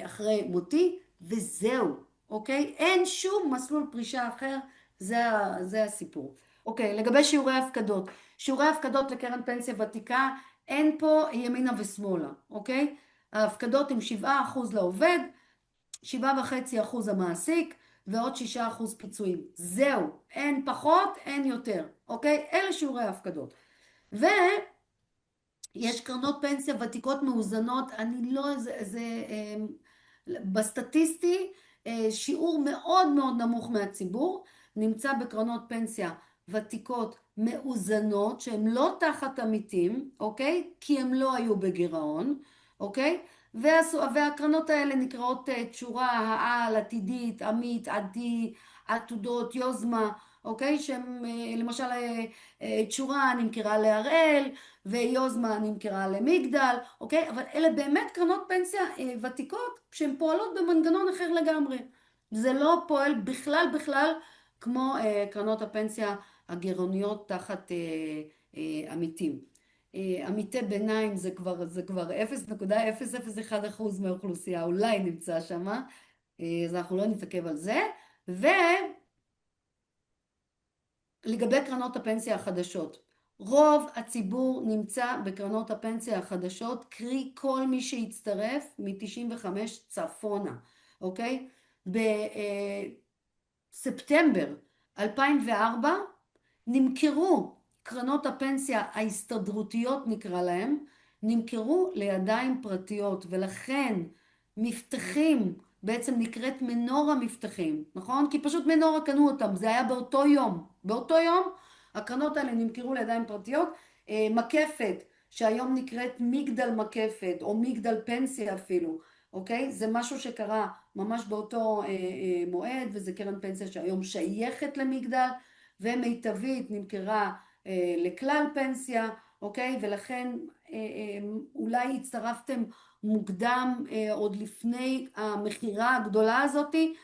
אחרי מותי, וזהו, אוקיי? אין שום מסלול פרישה אחר, זה הסיפור. אוקיי, לגבי שיעורי הפקדות. שיעורי הפקדות לקרן פנסיה ותיקה, אין פה ימינה ושמאלה, אוקיי? ההפקדות עם 7% לעובד, 7.5% המעסיק, ועוד 6% פיצויים. זהו, אין פחות, אין יותר, אוקיי? אלה שיעורי ההפקדות. ויש קרנות פנסיה ותיקות מאוזנות, אני לא, בסטטיסטי, שיעור מאוד מאוד נמוך מהציבור, נמצא בקרנות פנסיה ותיקות מאוזנות, שהן לא תחת עמיתים, אוקיי? כי הם לא היו בגירעון, אוקיי? והקרנות האלה נקראות תשורה, העל, עתידית, עמית, עדי, עתודות, יוזמה, אוקיי? שהם למשל תשורה נמכרה להראל, ויוזמה נמכרה למגדל, אוקיי? אבל אלה באמת קרנות פנסיה ותיקות שהן פועלות במנגנון אחר לגמרי. זה לא פועל בכלל כמו קרנות הפנסיה הגירעוניות תחת עמיתים. עמיתי ביניים זה כבר 0.001% מהאוכלוסייה, אולי נמצא שמה, אז אנחנו לא נתעכב על זה. ולגבי קרנות הפנסיה החדשות, רוב הציבור נמצא בקרנות הפנסיה החדשות, קרי כל מי שהצטרף מ-95 צפונה, אוקיי? בספטמבר 2004 נמכרו קרנות הפנסיה ההסתדרותיות נקרא להם, נמכרו לידיים פרטיות, ולכן מבטחים, בעצם נקראת מנורה מבטחים, נכון? כי פשוט מנורה קנו אותם, זה היה באותו יום הקרנות האלה נמכרו לידיים פרטיות. מקפת שהיום נקראת מגדל מקפת או מגדל פנסיה אפילו, אוקיי? זה משהו שקרה ממש באותו מועד, וזה קרן פנסיה שהיום שייכת למגדל, ומיטבית נמכרה לכלל פנסיה, אוקיי? ולכן אולי הצטרפתם מוקדם עוד לפני המכירה הגדולה הזאתי,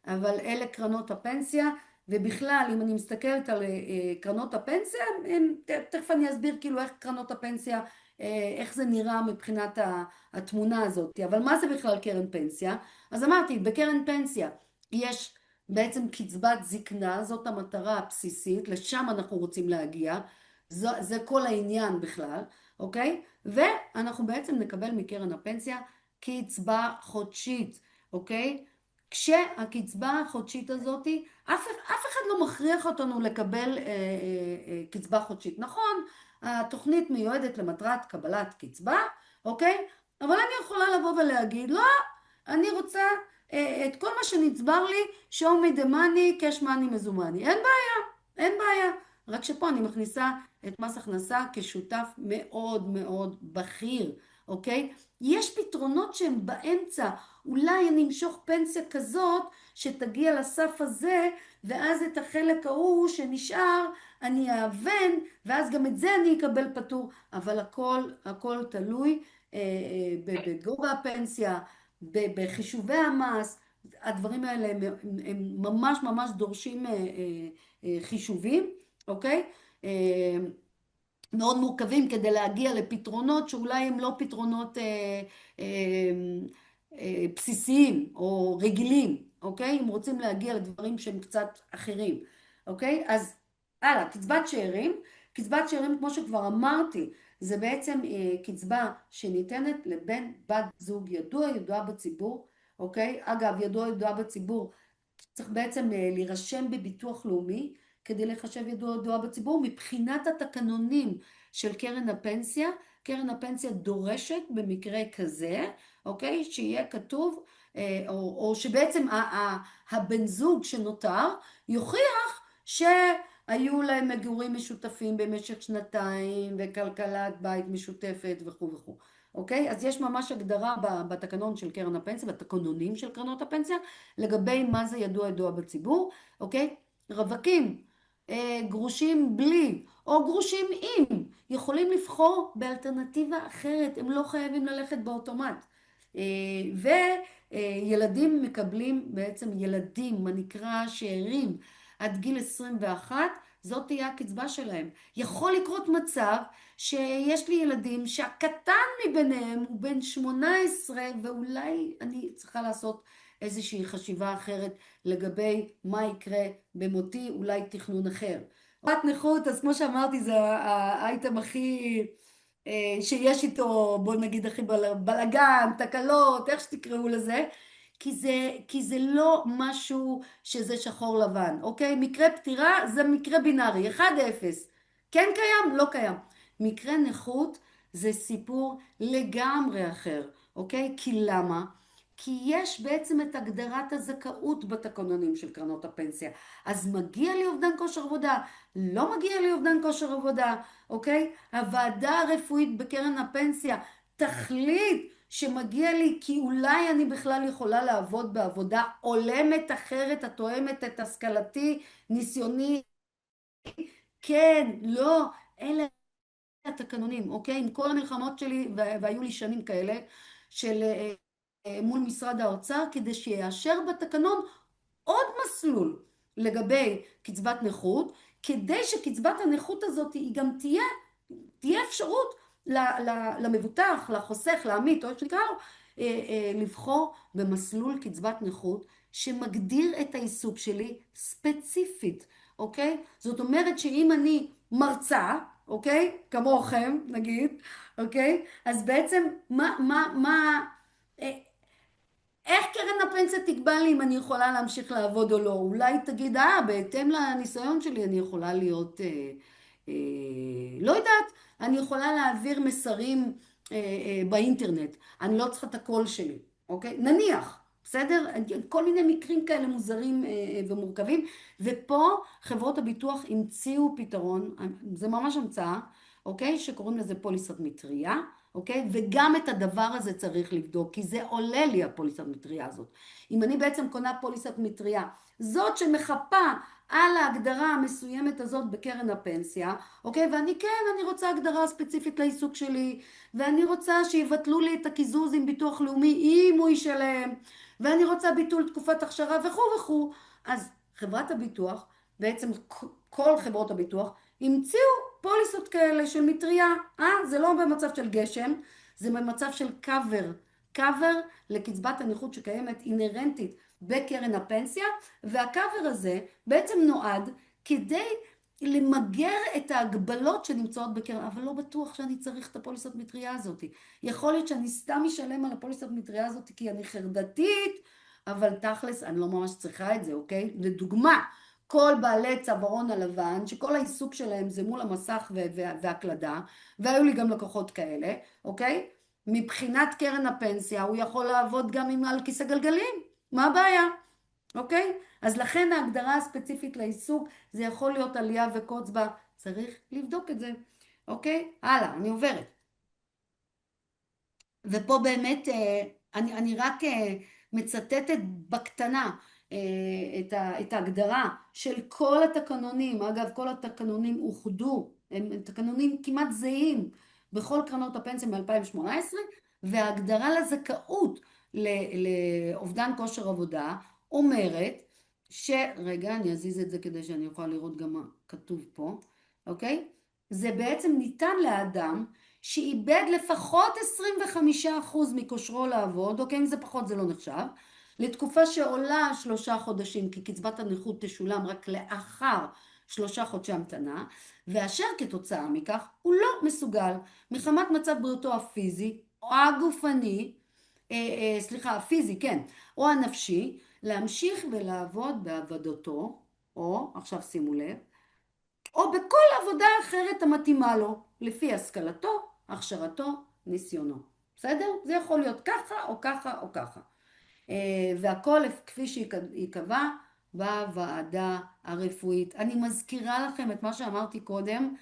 אבל אלה קרנות הפנסיה. ובכלל, אם אני מסתכלת על קרנות הפנסיה, תכף אני אסביר כאילו איך קרנות הפנסיה, איך זה נראה מבחינת התמונה הזאת. אבל מה זה בכלל קרן פנסיה? אז אמרתי, בקרן פנסיה יש בעצם קצבת זקנה, זאת המטרה הבסיסית, לשם אנחנו רוצים להגיע, זה כל העניין בכלל, אוקיי? ואנחנו בעצם נקבל מקרן הפנסיה קצבה חודשית, אוקיי? כשהקצבה החודשית הזאת, אף אחד לא מכריח אותנו לקבל קצבה חודשית. נכון, התוכנית מיועדת למטרת קבלת קצבה, אוקיי? אבל אני יכולה לבוא ולהגיד, לא, אני רוצה את כל מה שנצבר לי, show me the money, cash money מזומני. אין בעיה. רק שפה אני מכניסה את מס הכנסה כשותף מאוד מאוד בכיר, אוקיי? יש פתרונות שהם באמצע, אולי אני אמשוך פנסיה כזאת שתגיע לסף הזה, ואז את החלק ההוא שנשאר אני אאבן, ואז גם את זה אני אקבל פטור, אבל הכל תלוי בגובה הפנסיה, בחישובי המס. הדברים האלה הם ממש ממש דורשים חישובים, אוקיי? מאוד מורכבים כדי להגיע לפתרונות שאולי הם לא פתרונות בסיסיים או רגילים, אוקיי? אם רוצים להגיע לדברים שהם קצת אחרים, אוקיי? אז הלאה, קצבת שאירים. קצבת שאירים, כמו שכבר אמרתי, זה בעצם קצבה שניתנת לבן בת זוג ידוע בציבור, אוקיי? אגב, ידוע בציבור, צריך בעצם להירשם בביטוח לאומי, כדי לחשב ידוע בציבור. מבחינת התקנונים של קרן הפנסיה, קרן הפנסיה דורשת במקרה כזה, אוקיי? שיהיה כתוב, או שבעצם הבן זוג שנותר יוכיח שהיו להם מגורים משותפים במשך שנתיים, וכלכלת בית משותפת וכו' וכו'. אוקיי? אז יש ממש הגדרה בתקנון של קרן הפנסיה, בתקנונים של קרנות הפנסיה, לגבי מה זה ידוע בציבור, אוקיי? רווקים, גרושים בלי או גרושים עם, יכולים לבחור באלטרנטיבה אחרת, הם לא חייבים ללכת באוטומט. וילדים מקבלים, בעצם ילדים, מה נקרא שאירים, עד גיל 21, זאת תהיה הקצבה שלהם. יכול לקרות מצב שיש לי ילדים שהקטן מביניהם הוא בן 18, ואולי אני צריכה לעשות איזושהי חשיבה אחרת לגבי מה יקרה במותי, אולי תכנון אחר. קצבת נכות, אז כמו שאמרתי, זה האייטם הכי שיש איתו, בוא נגיד הכי בלגן, תקלות, איך שתקראו לזה, כי זה לא משהו שזה שחור לבן, אוקיי? מקרה פטירה זה מקרה בינארי, 1-0, כן קיים, לא קיים. מקרה נכות זה סיפור לגמרי אחר, אוקיי? כי למה? כי יש בעצם את הגדרת הזכאות בתקנונים של קרנות הפנסיה. אז מגיע לי אובדן כושר עבודה, לא מגיע לי אובדן כושר עבודה, אוקיי? הוועדה הרפואית בקרן הפנסיה תחליט שמגיע לי כי אולי אני בכלל יכולה לעבוד בעבודה הולמת אחרת, התואמת את השכלתי, ניסיוני, כן, לא, אלה התקנונים, אוקיי? עם כל המלחמות שלי, והיו לי שנים כאלה, של מול משרד האוצר, כדי שיאשר בתקנון עוד מסלול לגבי קצבת נכות, כדי שקצבת הנכות הזאת היא גם תהיה אפשרות למבוטח, לחוסך, לעמית, או איך שנקרא לו, לבחור במסלול קצבת נכות שמגדיר את העיסוק שלי ספציפית, אוקיי? זאת אומרת שאם אני מרצה, אוקיי? כמוכם, נגיד, אוקיי? אז בעצם איך קרן הפנסיה תקבע לי אם אני יכולה להמשיך לעבוד או לא? אולי תגיד, בהתאם לניסיון שלי אני יכולה להיות, לא יודעת, אני יכולה להעביר מסרים באינטרנט, אני לא צריכה את הקול שלי, אוקיי? נניח, בסדר? כל מיני מקרים כאלה מוזרים ומורכבים, ופה חברות הביטוח המציאו פתרון, זה ממש המצאה, אוקיי? שקוראים לזה פוליסת מטריה, אוקיי? וגם את הדבר הזה צריך לבדוק, כי זה עולה לי הפוליסת מטריה הזאת. אם אני בעצם קונה פוליסת מטריה, זאת שמחפה על ההגדרה המסוימת הזאת בקרן הפנסיה, אוקיי? ואני כן, אני רוצה הגדרה ספציפית לעיסוק שלי, ואני רוצה שיבטלו לי את הקיזוז עם ביטוח לאומי, אם הוא ישלם, ואני רוצה ביטול תקופת הכשרה וכו' וכו'. אז חברת הביטוח, בעצם כל חברות הביטוח, המציאו פוליסות כאלה של מטריה, זה לא במצב של גשם, זה במצב של קאבר לקצבת הנכות שקיימת אינרנטית בקרן הפנסיה, והקאבר הזה בעצם נועד כדי למגר את ההגבלות שנמצאות בקרן, אבל לא בטוח שאני צריך את הפוליסת מטריה הזאת. יכול להיות שאני סתם משלם על הפוליסת מטריה הזאת כי אני חרדתית, אבל תכלס אני לא ממש צריכה את זה, אוקיי? לדוגמה, כל בעלי צווארון הלבן, שכל העיסוק שלהם זה מול המסך והקלדה, והיו לי גם לקוחות כאלה, אוקיי? מבחינת קרן הפנסיה, הוא יכול לעבוד גם עם על כיסא גלגלים, מה הבעיה? אוקיי? אז לכן ההגדרה הספציפית לעיסוק, זה יכול להיות עלייה וקוץ בה, צריך לבדוק את זה, אוקיי? הלאה, אני עוברת. ופה באמת, אני רק מצטטת בקטנה, את ההגדרה של כל התקנונים, אגב כל התקנונים אוחדו, הם תקנונים כמעט זהים בכל קרנות הפנסיה מ-2018, וההגדרה לזכאות לאובדן כושר עבודה אומרת רגע אני אזיז את זה כדי שאני אוכל לראות גם מה כתוב פה, אוקיי? זה בעצם ניתן לאדם שאיבד לפחות 25% מכושרו לעבוד, אוקיי? אם זה פחות זה לא נחשב, לתקופה שעולה 3 חודשים, כי קצבת הנכות תשולם רק לאחר 3 חודשי המתנה, ואשר כתוצאה מכך הוא לא מסוגל מחמת מצב בריאותו הפיזי או הגופני, הפיזי, כן, או הנפשי, להמשיך ולעבוד בעבודתו, או, עכשיו שימו לב, או בכל עבודה אחרת המתאימה לו, לפי השכלתו, הכשרתו, ניסיונו. בסדר? זה יכול להיות ככה או ככה או ככה. והכל כפי שיקבע בוועדה הרפואית. אני מזכירה לכם את מה שאמרתי קודם,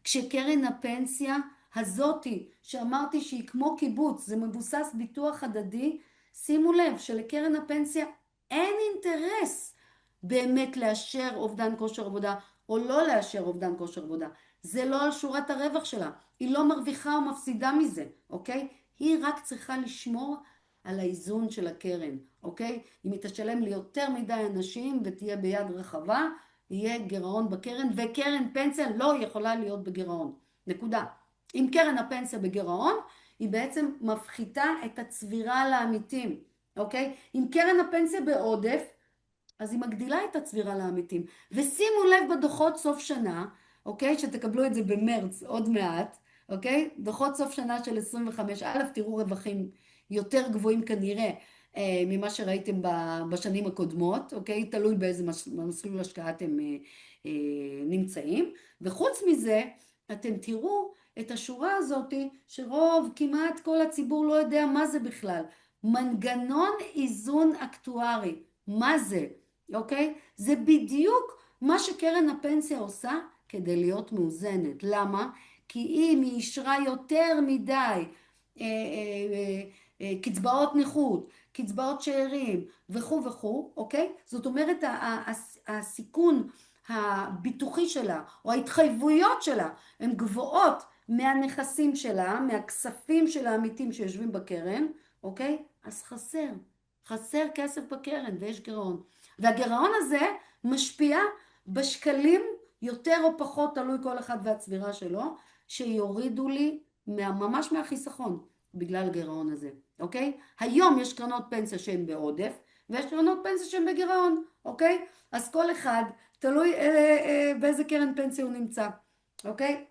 כשקרן הפנסיה הזאתי, שאמרתי שהיא כמו קיבוץ, זה מבוסס ביטוח הדדי, שימו לב שלקרן הפנסיה אין אינטרס באמת לאשר אובדן כושר עבודה, או לא לאשר אובדן כושר עבודה. זה לא על שורת הרווח שלה, היא לא מרוויחה או מפסידה מזה, אוקיי? היא רק צריכה לשמור על האיזון של הקרן, אוקיי? אם היא תשלם ליותר מדי אנשים ותהיה ביד רחבה, יהיה גירעון בקרן, וקרן פנסיה לא יכולה להיות בגירעון. נקודה. אם קרן הפנסיה בגירעון, היא בעצם מפחיתה את הצבירה לעמיתים, אוקיי? אם קרן הפנסיה בעודף, אז היא מגדילה את הצבירה לעמיתים. ושימו לב בדוחות סוף שנה, אוקיי? שתקבלו את זה במרץ עוד מעט, אוקיי? דוחות סוף שנה של 25, א', תראו רווחים יותר גבוהים כנראה ממה שראיתם בשנים הקודמות, אוקיי? תלוי באיזה מסלול השקעה אתם נמצאים. וחוץ מזה, אתם תראו את השורה הזאת שרוב, כמעט כל הציבור לא יודע מה זה בכלל. מנגנון איזון אקטוארי. מה זה? אוקיי? זה בדיוק מה שקרן הפנסיה עושה כדי להיות מאוזנת. למה? כי אם היא אישרה יותר מדי קצבאות נכות, קצבאות שאירים וכו' וכו', אוקיי? זאת אומרת, הסיכון הביטוחי שלה או ההתחייבויות שלה הן גבוהות מהנכסים שלה, מהכספים של העמיתים שיושבים בקרן, אוקיי? אז חסר כסף בקרן ויש גירעון. והגירעון הזה משפיע בשקלים יותר או פחות, תלוי כל אחד והצבירה שלו, שיורידו לי ממש מהחיסכון בגלל הגירעון הזה, אוקיי? היום יש קרנות פנסיה שהן בעודף, ויש קרנות פנסיה שהן בגירעון, אוקיי? אז כל אחד תלוי באיזה קרן פנסיה הוא נמצא, אוקיי?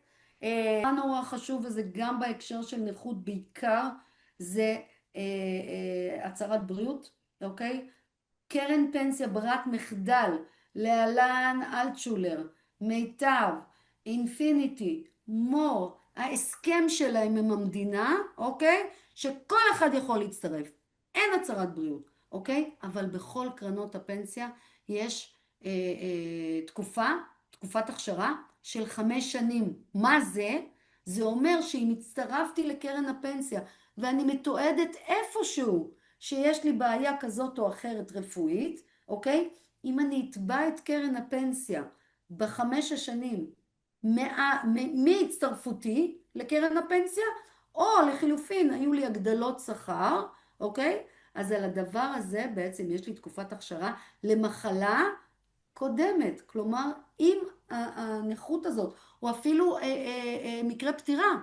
נורא חשוב, וזה גם בהקשר של נכות בעיקר, זה הצהרת בריאות, אוקיי? קרן פנסיה ברירת מחדל, להלן אלטשולר, מיטב, אינפיניטי, מור, ההסכם שלהם עם המדינה, אוקיי? שכל אחד יכול להצטרף. אין הצהרת בריאות, אוקיי? אבל בכל קרנות הפנסיה יש תקופת הכשרה של 5 שנים. מה זה? זה אומר שאם הצטרפתי לקרן הפנסיה ואני מתועדת איפשהו שיש לי בעיה כזאת או אחרת רפואית, אוקיי? אם אני אתבע את קרן הפנסיה ב5 השנים מהצטרפותי לקרן הפנסיה, או לחילופין היו לי הגדלות שכר, אוקיי? אז על הדבר הזה בעצם יש לי תקופת הכשרה למחלה קודמת. כלומר, אם הנכות הזאת, או אפילו מקרה פטירה,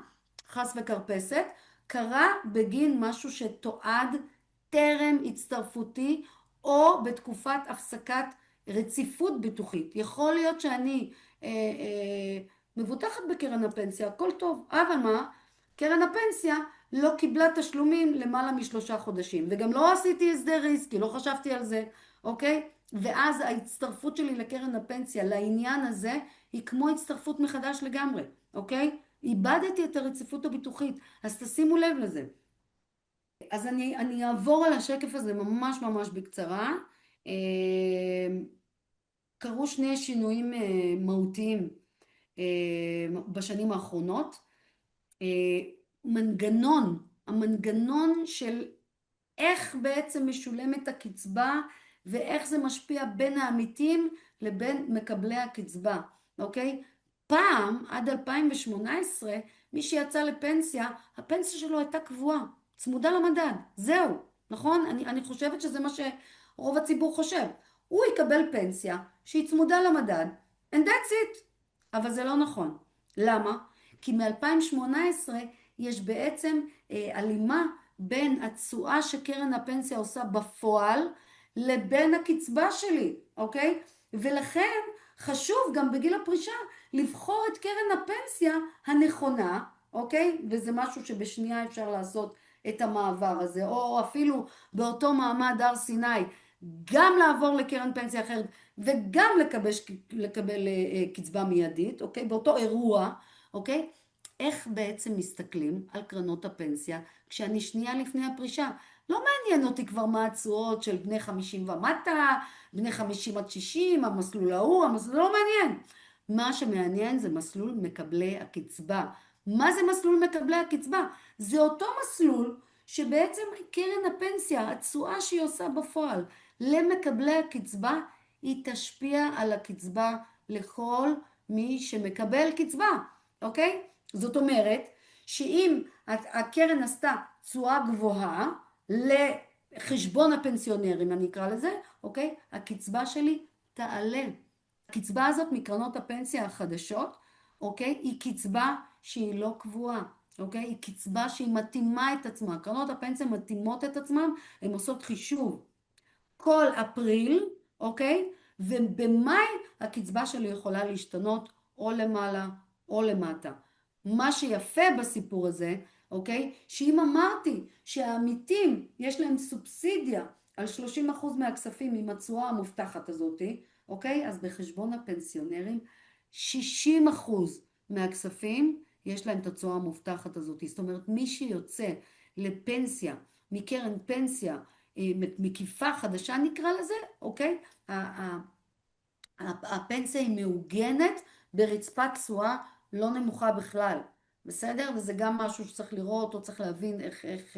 חס וכרפסת, קרה בגין משהו שתועד טרם הצטרפותי, או בתקופת הפסקת רציפות ביטוחית. יכול להיות שאני מבוטחת בקרן הפנסיה, הכל טוב, אבל מה? קרן הפנסיה לא קיבלה תשלומים למעלה מ3 חודשים, וגם לא עשיתי הסדר ריסק, לא חשבתי על זה, אוקיי? ואז ההצטרפות שלי לקרן הפנסיה לעניין הזה היא כמו הצטרפות מחדש לגמרי, אוקיי? איבדתי את הרציפות הביטוחית, אז תשימו לב לזה. אז אני אעבור על השקף הזה ממש בקצרה. קרו 2 שינויים מהותיים בשנים האחרונות. המנגנון של איך בעצם משולמת הקצבה ואיך זה משפיע בין העמיתים לבין מקבלי הקצבה, אוקיי? פעם, עד 2018, מי שיצא לפנסיה, הפנסיה שלו הייתה קבועה, צמודה למדד, זהו, נכון? אני חושבת שזה מה שרוב הציבור חושב. הוא יקבל פנסיה שהיא צמודה למדד, and that's it. אבל זה לא נכון. למה? כי מ-2018 יש בעצם הלימה בין התשואה שקרן הפנסיה עושה בפועל לבין הקצבה שלי, אוקיי? ולכן חשוב גם בגיל הפרישה לבחור את קרן הפנסיה הנכונה, אוקיי? וזה משהו שבשנייה אפשר לעשות את המעבר הזה, או אפילו באותו מעמד הר סיני, גם לעבור לקרן פנסיה אחרת וגם לקבל קצבה מיידית, אוקיי? באותו אירוע, אוקיי? איך בעצם מסתכלים על קרנות הפנסיה כשאני שנייה לפני הפרישה? לא מעניין אותי כבר מה התשואות של בני 50 ומטה, בני 50 עד 60, המסלול ההוא, המסלול לא מעניין. מה שמעניין זה מסלול מקבלי הקצבה. מה זה מסלול מקבלי הקצבה? זה אותו מסלול שבעצם קרן הפנסיה, התשואה שהיא עושה בפועל למקבלי הקצבה, היא תשפיע על הקצבה לכל מי שמקבל קצבה, אוקיי? זאת אומרת שאם הקרן עשתה תשואה גבוהה לחשבון הפנסיונרים, אני אקרא לזה, אוקיי? הקצבה שלי תעלה. הקצבה הזאת מקרנות הפנסיה החדשות, אוקיי? היא קצבה שהיא לא קבועה, אוקיי? היא קצבה שהיא מתאימה את עצמה. קרנות הפנסיה מתאימות את עצמם, הן עושות חישוב כל אפריל, אוקיי? ובמאי הקצבה שלי יכולה להשתנות או למעלה או למטה. מה שיפה בסיפור הזה, אוקיי? שאם אמרתי שהעמיתים יש להם סובסידיה על 30% מהכספים עם התשואה המובטחת הזאת, אוקיי? אז בחשבון הפנסיונרים 60% מהכספים יש להם את התשואה המובטחת הזאת. זאת אומרת, מי שיוצא לפנסיה, מקרן פנסיה מקיפה חדשה נקרא לזה, אוקיי? הפנסיה היא מעוגנת ברצפת תשואה לא נמוכה בכלל, בסדר? וזה גם משהו שצריך לראות או צריך להבין איך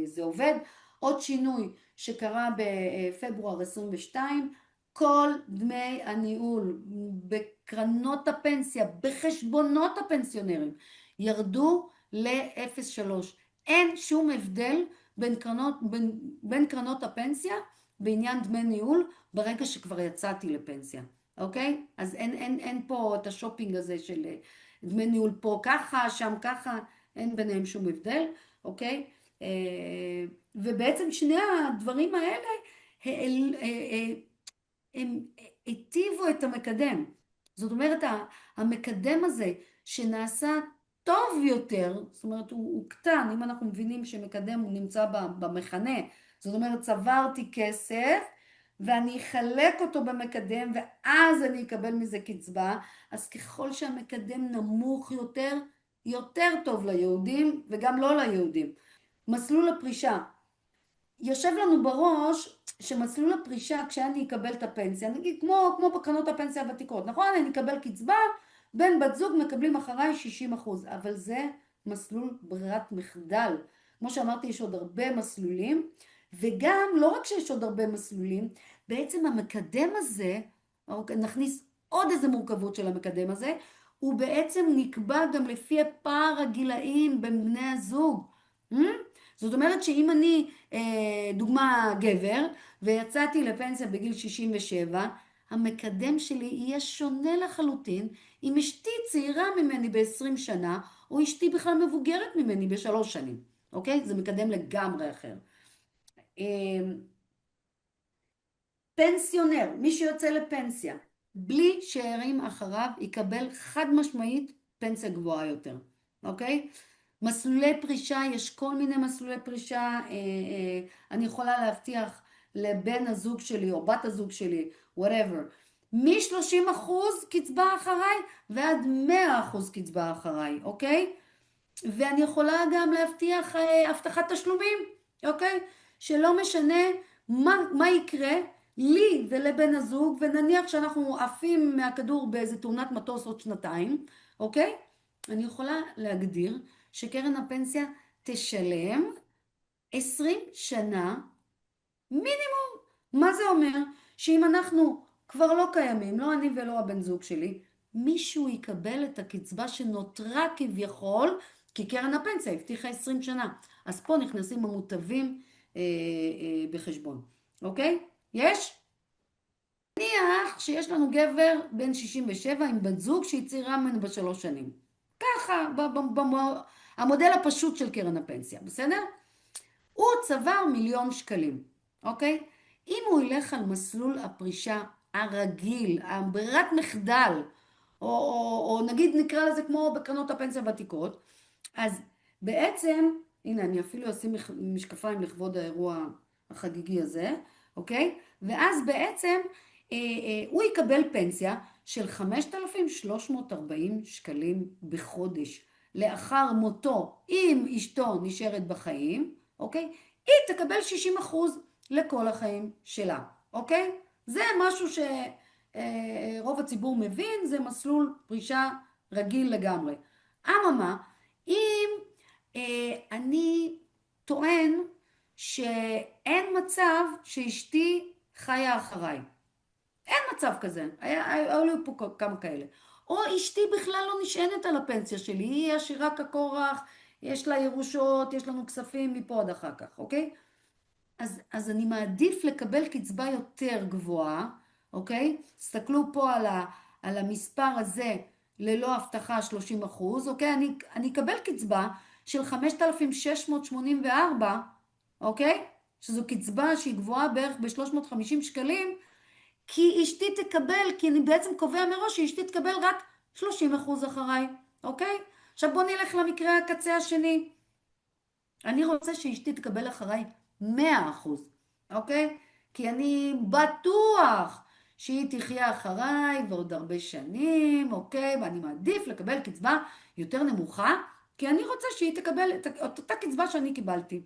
זה עובד. עוד שינוי שקרה בפברואר 22, כל דמי הניהול בקרנות הפנסיה, בחשבונות הפנסיונרים, ירדו ל-0.3. אין שום הבדל בין קרנות הפנסיה בעניין דמי ניהול ברגע שכבר יצאתי לפנסיה. אוקיי? אז אין פה את השופינג הזה של דמי ניהול פה ככה, שם ככה, אין ביניהם שום הבדל, אוקיי? ובעצם שני הדברים האלה הם היטיבו את המקדם. זאת אומרת, המקדם הזה שנעשה טוב יותר, זאת אומרת, הוא קטן, אם אנחנו מבינים שמקדם הוא נמצא במכנה, זאת אומרת, צברתי כסף, ואני אחלק אותו במקדם, ואז אני אקבל מזה קצבה, אז ככל שהמקדם נמוך יותר, יותר טוב ליהודים, וגם לא ליהודים. מסלול הפרישה. יושב לנו בראש שמסלול הפרישה, כשאני אקבל את הפנסיה, נגיד כמו בקרנות הפנסיה הוותיקות, נכון? אני אקבל קצבה, בן בת זוג מקבלים אחריי 60%, אבל זה מסלול ברירת מחדל. כמו שאמרתי, יש עוד הרבה מסלולים, וגם לא רק שיש עוד הרבה מסלולים, בעצם המקדם הזה, נכניס עוד איזה מורכבות של המקדם הזה, הוא בעצם נקבע גם לפי הפער הגילאים בין בני הזוג. זאת אומרת שאם אני, דוגמה גבר, ויצאתי לפנסיה בגיל 67, המקדם שלי יהיה שונה לחלוטין אם אשתי צעירה ממני ב-20 שנה, או אשתי בכלל מבוגרת ממני ב3 שנים. אוקיי? זה מקדם לגמרי אחר. פנסיונר, מי שיוצא לפנסיה, בלי שאירים אחריו, יקבל חד משמעית פנסיה גבוהה יותר. אוקיי? מסלולי פרישה, יש כל מיני מסלולי פרישה, אני יכולה להבטיח לבן הזוג שלי או בת הזוג שלי, whatever, מ-30% קצבה אחריי ועד 100% קצבה אחריי, אוקיי? ואני יכולה גם להבטיח הבטחת תשלומים, אוקיי? שלא משנה מה יקרה לי ולבן הזוג, ונניח שאנחנו עפים מהכדור באיזה תאונת מטוס עוד 2 אוקיי? אני יכולה להגדיר שקרן הפנסיה תשלם 20 שנה מינימום. מה זה אומר? שאם אנחנו כבר לא קיימים, לא אני ולא הבן זוג שלי, מישהו יקבל את הקצבה שנותרה כביכול, כי קרן הפנסיה הבטיחה 20 שנה. אז פה נכנסים המוטבים בחשבון. אוקיי? יש? נניח שיש לנו גבר בן 67 עם בת זוג שהיא צעירה ממנו ב3 שנים. ככה, המודל הפשוט של קרן הפנסיה, בסדר? הוא צבר 1,000,000 שקלים, אוקיי? אם הוא ילך על מסלול הפרישה הרגיל, הברירת מחדל, או נגיד נקרא לזה כמו בקרנות הפנסיה הוותיקות, אז בעצם, הנה אני אפילו אשים משקפיים לכבוד האירוע החגיגי הזה, אוקיי? ואז בעצם הוא יקבל פנסיה של 5,340 שקלים בחודש. לאחר מותו, אם אשתו נשארת בחיים, אוקיי? היא תקבל 60% לכל החיים שלה, אוקיי? זה משהו שרוב הציבור מבין, זה מסלול פרישה רגיל לגמרי. אממה, אם אני טוען שאין מצב שאשתי חיה אחריי, אין מצב כזה, היו לי פה כמה כאלה. או אשתי בכלל לא נשענת על הפנסיה שלי, היא עשירה כקורח, יש לה ירושות, יש לנו כספים מפה עד אחר כך, אוקיי? אז אני מעדיף לקבל קצבה יותר גבוהה, אוקיי? תסתכלו פה על המספר הזה ללא הבטחה 30%, אוקיי? אני אקבל קצבה של 5,684, אוקיי? שזו קצבה שהיא גבוהה בערך ב-350 שקלים, כי אשתי תקבל, כי אני בעצם קובע מראש שאשתי תקבל רק 30% אחריי, אוקיי? עכשיו בוא נלך למקרה הקצה השני. אני רוצה שאשתי תקבל אחריי 100%, אוקיי? כי אני בטוח שהיא תחיה אחריי ועוד הרבה שנים, אוקיי? ואני מעדיף לקבל קצבה יותר נמוכה, כי אני רוצה שהיא תקבל את אותה קצבה שאני קיבלתי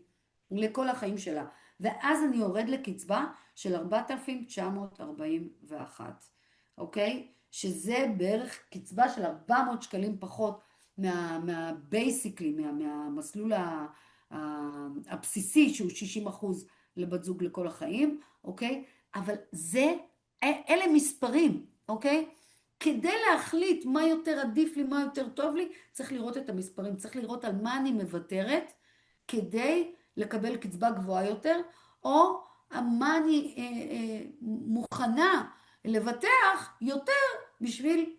לכל החיים שלה. ואז אני יורד לקצבה של 4,941, אוקיי? שזה בערך קצבה של 400 שקלים פחות מהבייסיקלי, מהמסלול הבסיסי שהוא 60% לבת זוג לכל החיים, אוקיי? אבל אלה מספרים, אוקיי? כדי להחליט מה יותר עדיף לי, מה יותר טוב לי, צריך לראות את המספרים, צריך לראות על מה אני מוותרת כדי לקבל קצבה גבוהה יותר, או מה אני מוכנה לבטח יותר בשביל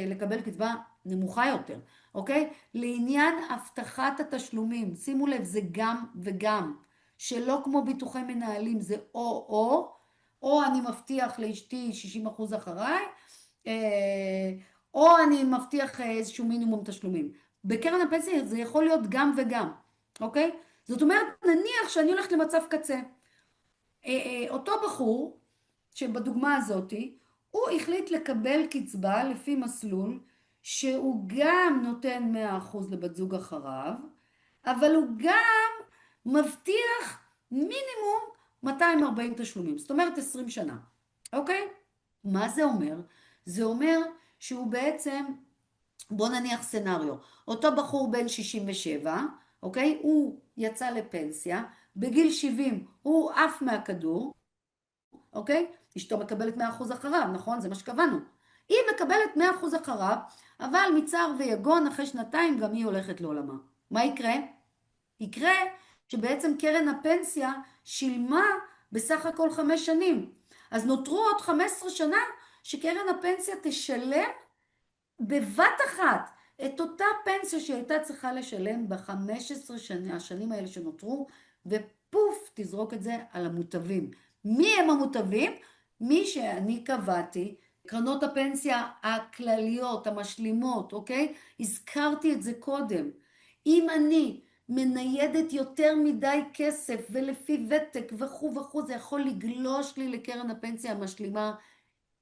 לקבל קצבה נמוכה יותר, אוקיי? לעניין הבטחת התשלומים, שימו לב, זה גם וגם, שלא כמו ביטוחי מנהלים, זה או אני מבטיח לאשתי 60% אחריי, או אני מבטיח איזשהו מינימום תשלומים. בקרן הפנסיה זה יכול להיות גם וגם, אוקיי? זאת אומרת, נניח שאני הולכת למצב קצה. אותו בחור, שבדוגמה הזאת, הוא החליט לקבל קצבה לפי מסלול, שהוא גם נותן 100% לבת זוג אחריו, אבל הוא גם מבטיח מינימום 240 תשלומים, זאת אומרת 20 שנה, אוקיי? מה זה אומר? זה אומר שהוא בעצם, בוא נניח סנריו, אותו בחור בן 67, אוקיי? הוא יצא לפנסיה, בגיל 70 הוא עף מהכדור, אוקיי? אשתו מקבלת 100% אחריו, נכון? זה מה שקבענו. היא מקבלת 100% אחריו, אבל מצער ויגון אחרי שנתיים גם היא הולכת לעולמה. מה יקרה? יקרה שבעצם קרן הפנסיה שילמה בסך הכל 5 שנים. אז נותרו עוד 15 שנה שקרן הפנסיה תשלם בבת אחת את אותה פנסיה שהייתה צריכה לשלם ב-15 השנים האלה שנותרו, ופוף, תזרוק את זה על המוטבים. מי הם המוטבים? מי שאני קבעתי, קרנות הפנסיה הכלליות, המשלימות, אוקיי? הזכרתי את זה קודם. אם אני מניידת יותר מדי כסף ולפי ותק וכו', זה יכול לגלוש לי לקרן הפנסיה המשלימה,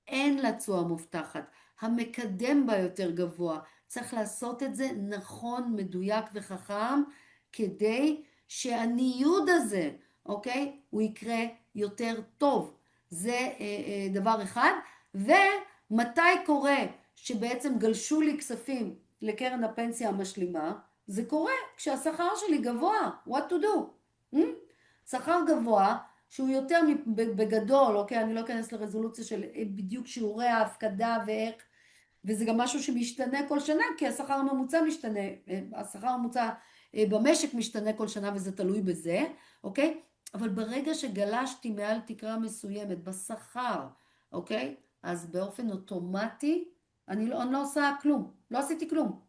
אין לה תשואה מובטחת. המקדם בה יותר גבוה. צריך לעשות את זה נכון, מדויק וחכם, כדי שהניוד הזה, אוקיי? הוא יקרה יותר טוב. זה דבר אחד. ומתי קורה שבעצם גלשו לי כספים לקרן הפנסיה המשלימה? זה קורה כשהשכר שלי גבוה. What to do? שכר גבוה, שהוא יותר בגדול, אוקיי? אני לא אכנס לרזולוציה של בדיוק שיעורי ההפקדה ואיך, וזה גם משהו שמשתנה כל שנה, כי השכר הממוצע משתנה, השכר הממוצע במשק משתנה כל שנה, וזה תלוי בזה, אוקיי? אבל ברגע שגלשתי מעל תקרה מסוימת בשכר, אוקיי? אז באופן אוטומטי, אני לא עושה כלום, לא עשיתי כלום.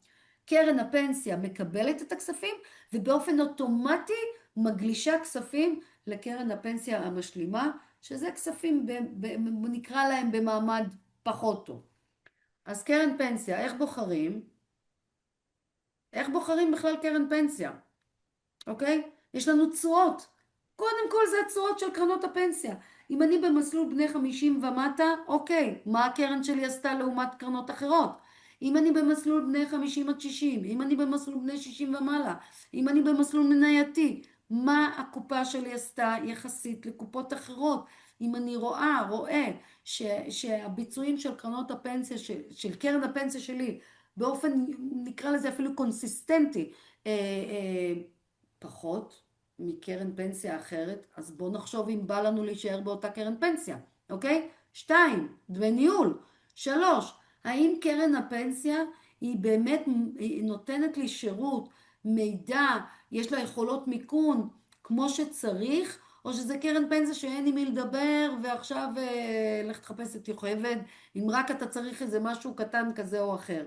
קרן הפנסיה מקבלת את הכספים, ובאופן אוטומטי מגלישה כספים לקרן הפנסיה המשלימה, שזה כספים, נקרא להם במעמד פחות טוב. אז קרן פנסיה, איך בוחרים? איך בוחרים בכלל קרן פנסיה? אוקיי? יש לנו תשואות. קודם כל זה התשואות של קרנות הפנסיה. אם אני במסלול בני 50 ומטה, אוקיי, מה הקרן שלי עשתה לעומת קרנות אחרות? אם אני במסלול בני 50 עד 60, אם אני במסלול בני 60 ומעלה, אם אני במסלול מנייתי, מה הקופה שלי עשתה יחסית לקופות אחרות? אם אני רואה שהביצועים של קרנות הפנסיה, של קרן הפנסיה שלי, באופן, נקרא לזה אפילו קונסיסטנטי, פחות מקרן פנסיה אחרת, אז בואו נחשוב אם בא לנו להישאר באותה קרן פנסיה, אוקיי? 2, דמי ניהול. 3, האם קרן הפנסיה היא באמת נותנת לי שירות, מידע, יש לה יכולות מיקון כמו שצריך, או שזה קרן פנסיה שאין עם מי לדבר, ועכשיו לך תחפש את יוכבד, אם רק אתה צריך איזה משהו קטן כזה או אחר,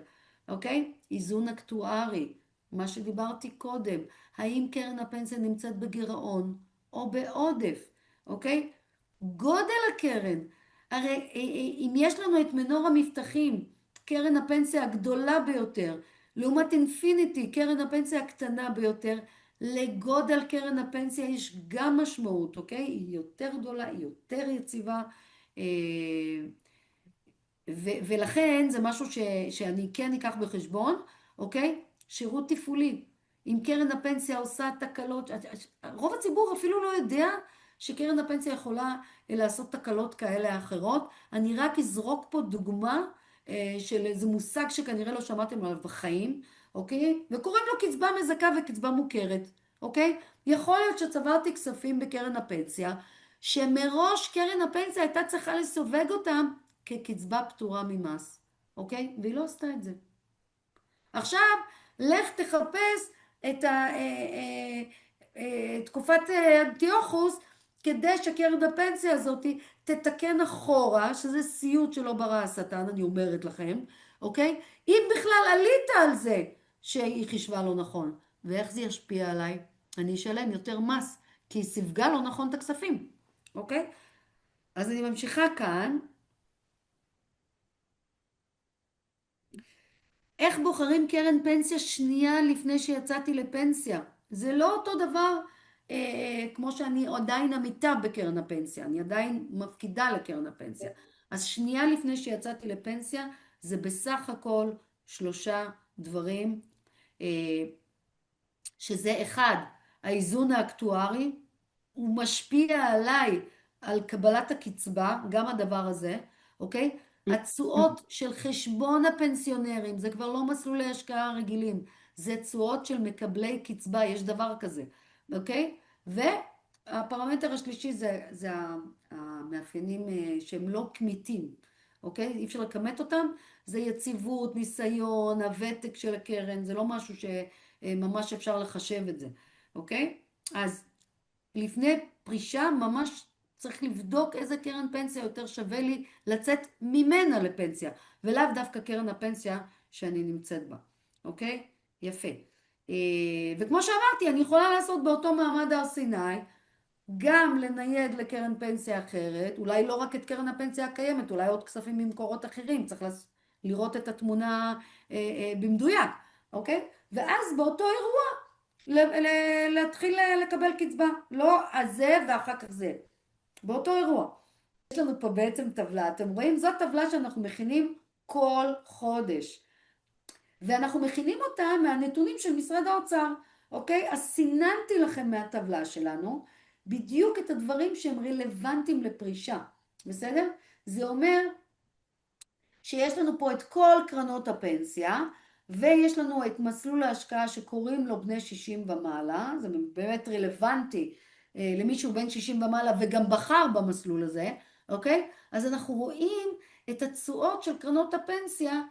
אוקיי? איזון אקטוארי, מה שדיברתי קודם, האם קרן הפנסיה נמצאת בגירעון או בעודף, אוקיי? גודל הקרן, הרי אם יש לנו את מנור המבטחים, קרן הפנסיה הגדולה ביותר, לעומת אינפיניטי, קרן הפנסיה הקטנה ביותר, לגודל קרן הפנסיה יש גם משמעות, אוקיי? היא יותר גדולה, היא יותר יציבה, ולכן זה משהו שאני כן אקח בחשבון, אוקיי? שירות תפעולי. אם קרן הפנסיה עושה תקלות, רוב הציבור אפילו לא יודע שקרן הפנסיה יכולה לעשות תקלות כאלה אחרות. אני רק אזרוק פה דוגמה של איזה מושג שכנראה לא שמעתם עליו בחיים, אוקיי? וקוראים לו קצבה מזכה וקצבה מוכרת, אוקיי? יכול להיות שצברתי כספים בקרן הפנסיה, שמראש קרן הפנסיה הייתה צריכה לסווג אותם כקצבה פטורה ממס, אוקיי? והיא לא עשתה את זה. עכשיו, לך תחפש את תקופת אנטיוכוס, כדי שקרן הפנסיה הזאת תתקן אחורה, שזה סיוט שלא ברא השטן, אני אומרת לכם, אוקיי? אם בכלל עלית על זה שהיא חישבה לא נכון, ואיך זה ישפיע עליי? אני אשלם יותר מס, כי היא סיווגה לא נכון את הכספים, אוקיי? אז אני ממשיכה כאן. איך בוחרים קרן פנסיה שנייה לפני שיצאתי לפנסיה? זה לא אותו דבר כמו שאני עדיין עמיתה בקרן הפנסיה, אני עדיין מפקידה לקרן הפנסיה. אז שנייה לפני שיצאתי לפנסיה זה בסך הכל 3 דברים, שזה אחד, האיזון האקטוארי, הוא משפיע עליי על קבלת הקצבה, גם הדבר הזה, אוקיי? התשואות של חשבון הפנסיונרים, זה כבר לא מסלולי השקעה רגילים, זה תשואות של מקבלי קצבה, יש דבר כזה, אוקיי? והפרמטר השלישי זה המאפיינים שהם לא כמיתים, אוקיי? אי אפשר לכמת אותם, זה יציבות, ניסיון, הוותק של הקרן, זה לא משהו שממש אפשר לחשב את זה, אוקיי? אז לפני פרישה ממש צריך לבדוק איזה קרן פנסיה יותר שווה לי לצאת ממנה לפנסיה, ולאו דווקא קרן הפנסיה שאני נמצאת בה, אוקיי? יפה. וכמו שאמרתי, אני יכולה לעשות באותו מעמד הר סיני, גם לנייד לקרן פנסיה אחרת, אולי לא רק את קרן הפנסיה הקיימת, אולי עוד כספים ממקורות אחרים, צריך לראות את התמונה במדויק, אוקיי? ואז באותו אירוע, להתחיל לקבל קצבה, לא הזה ואחר כך זה, באותו אירוע. יש לנו פה בעצם טבלה, אתם רואים? זאת טבלה שאנחנו מכינים כל חודש, ואנחנו מכינים אותה מהנתונים של משרד האוצר, אוקיי? אז סיננתי לכם מהטבלה שלנו, בדיוק את הדברים שהם רלוונטיים לפרישה, בסדר? זה אומר שיש לנו פה את כל קרנות הפנסיה, ויש לנו את מסלול ההשקעה שקוראים לו בני 60 ומעלה, זה באמת רלוונטי למישהו בן 60 ומעלה וגם בחר במסלול הזה, אוקיי? אז אנחנו רואים את התשואות של קרנות הפנסיה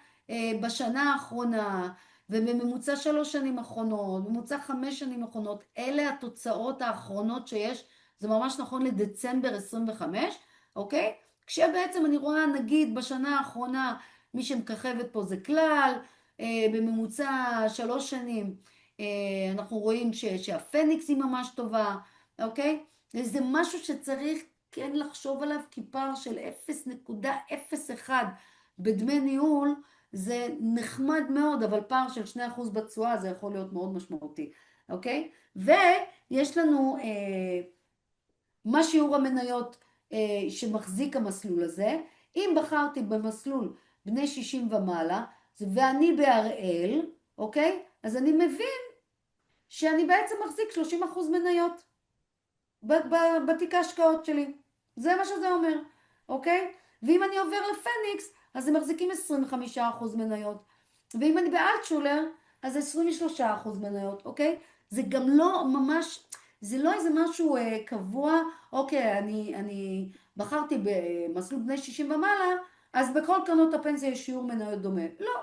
בשנה האחרונה, ובממוצע 3 שנים אחרונות, בממוצע 5 שנים אחרונות, אלה התוצאות האחרונות שיש, זה ממש נכון לדצמבר 25, אוקיי? כשבעצם אני רואה נגיד בשנה האחרונה, מי שמככבת פה זה כלל, בממוצע 3 שנים, אנחנו רואים שהפניקס היא ממש טובה, אוקיי? זה משהו שצריך כן לחשוב עליו, כי פער של 0.01 בדמי ניהול, זה נחמד מאוד, אבל פער של 2% בתשואה זה יכול להיות מאוד משמעותי, אוקיי? ויש לנו מה שיעור המניות שמחזיק המסלול הזה. אם בחרתי במסלול בני 60 ומעלה, ואני בהראל, אוקיי? אז אני מבין שאני בעצם מחזיק 30% מניות בתיק ההשקעות שלי. זה מה שזה אומר, אוקיי? ואם אני עובר לפניקס, אז הם מחזיקים 25% מניות. ואם אני באלטשולר, אז 23% מניות, אוקיי? זה גם לא ממש, זה לא איזה משהו קבוע, אוקיי, אני בחרתי במסלול בני 60 ומעלה, אז בכל קרנות הפנסיה יש שיעור מניות דומה. לא,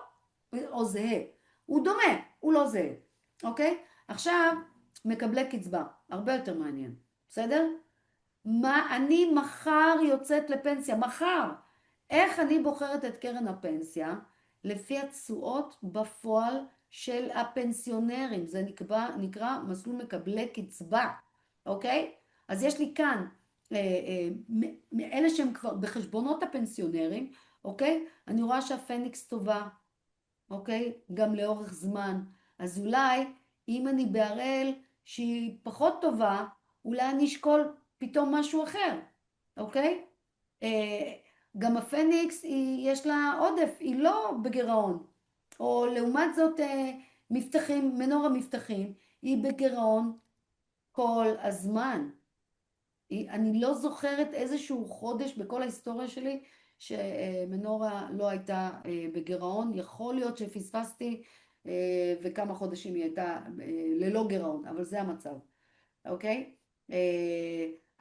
או זהה. הוא דומה, הוא לא זהה, אוקיי? עכשיו, מקבלי קצבה, הרבה יותר מעניין, בסדר? מה אני מחר יוצאת לפנסיה, מחר. איך אני בוחרת את קרן הפנסיה? לפי התשואות בפועל של הפנסיונרים, זה נקרא מסלול מקבלי קצבה, אוקיי? אז יש לי כאן, מאלה שהם כבר בחשבונות הפנסיונרים, אוקיי? אני רואה שהפניקס טובה, אוקיי? גם לאורך זמן. אז אולי, אם אני בהראל שהיא פחות טובה, אולי אני אשקול פתאום משהו אחר, אוקיי? גם הפניקס, יש לה עודף, היא לא בגירעון. או לעומת זאת, מנור המבטחים, היא בגירעון כל הזמן. אני לא זוכרת איזשהו חודש בכל ההיסטוריה שלי שמנורה לא הייתה בגירעון. יכול להיות שפספסתי וכמה חודשים היא הייתה ללא גירעון, אבל זה המצב, אוקיי?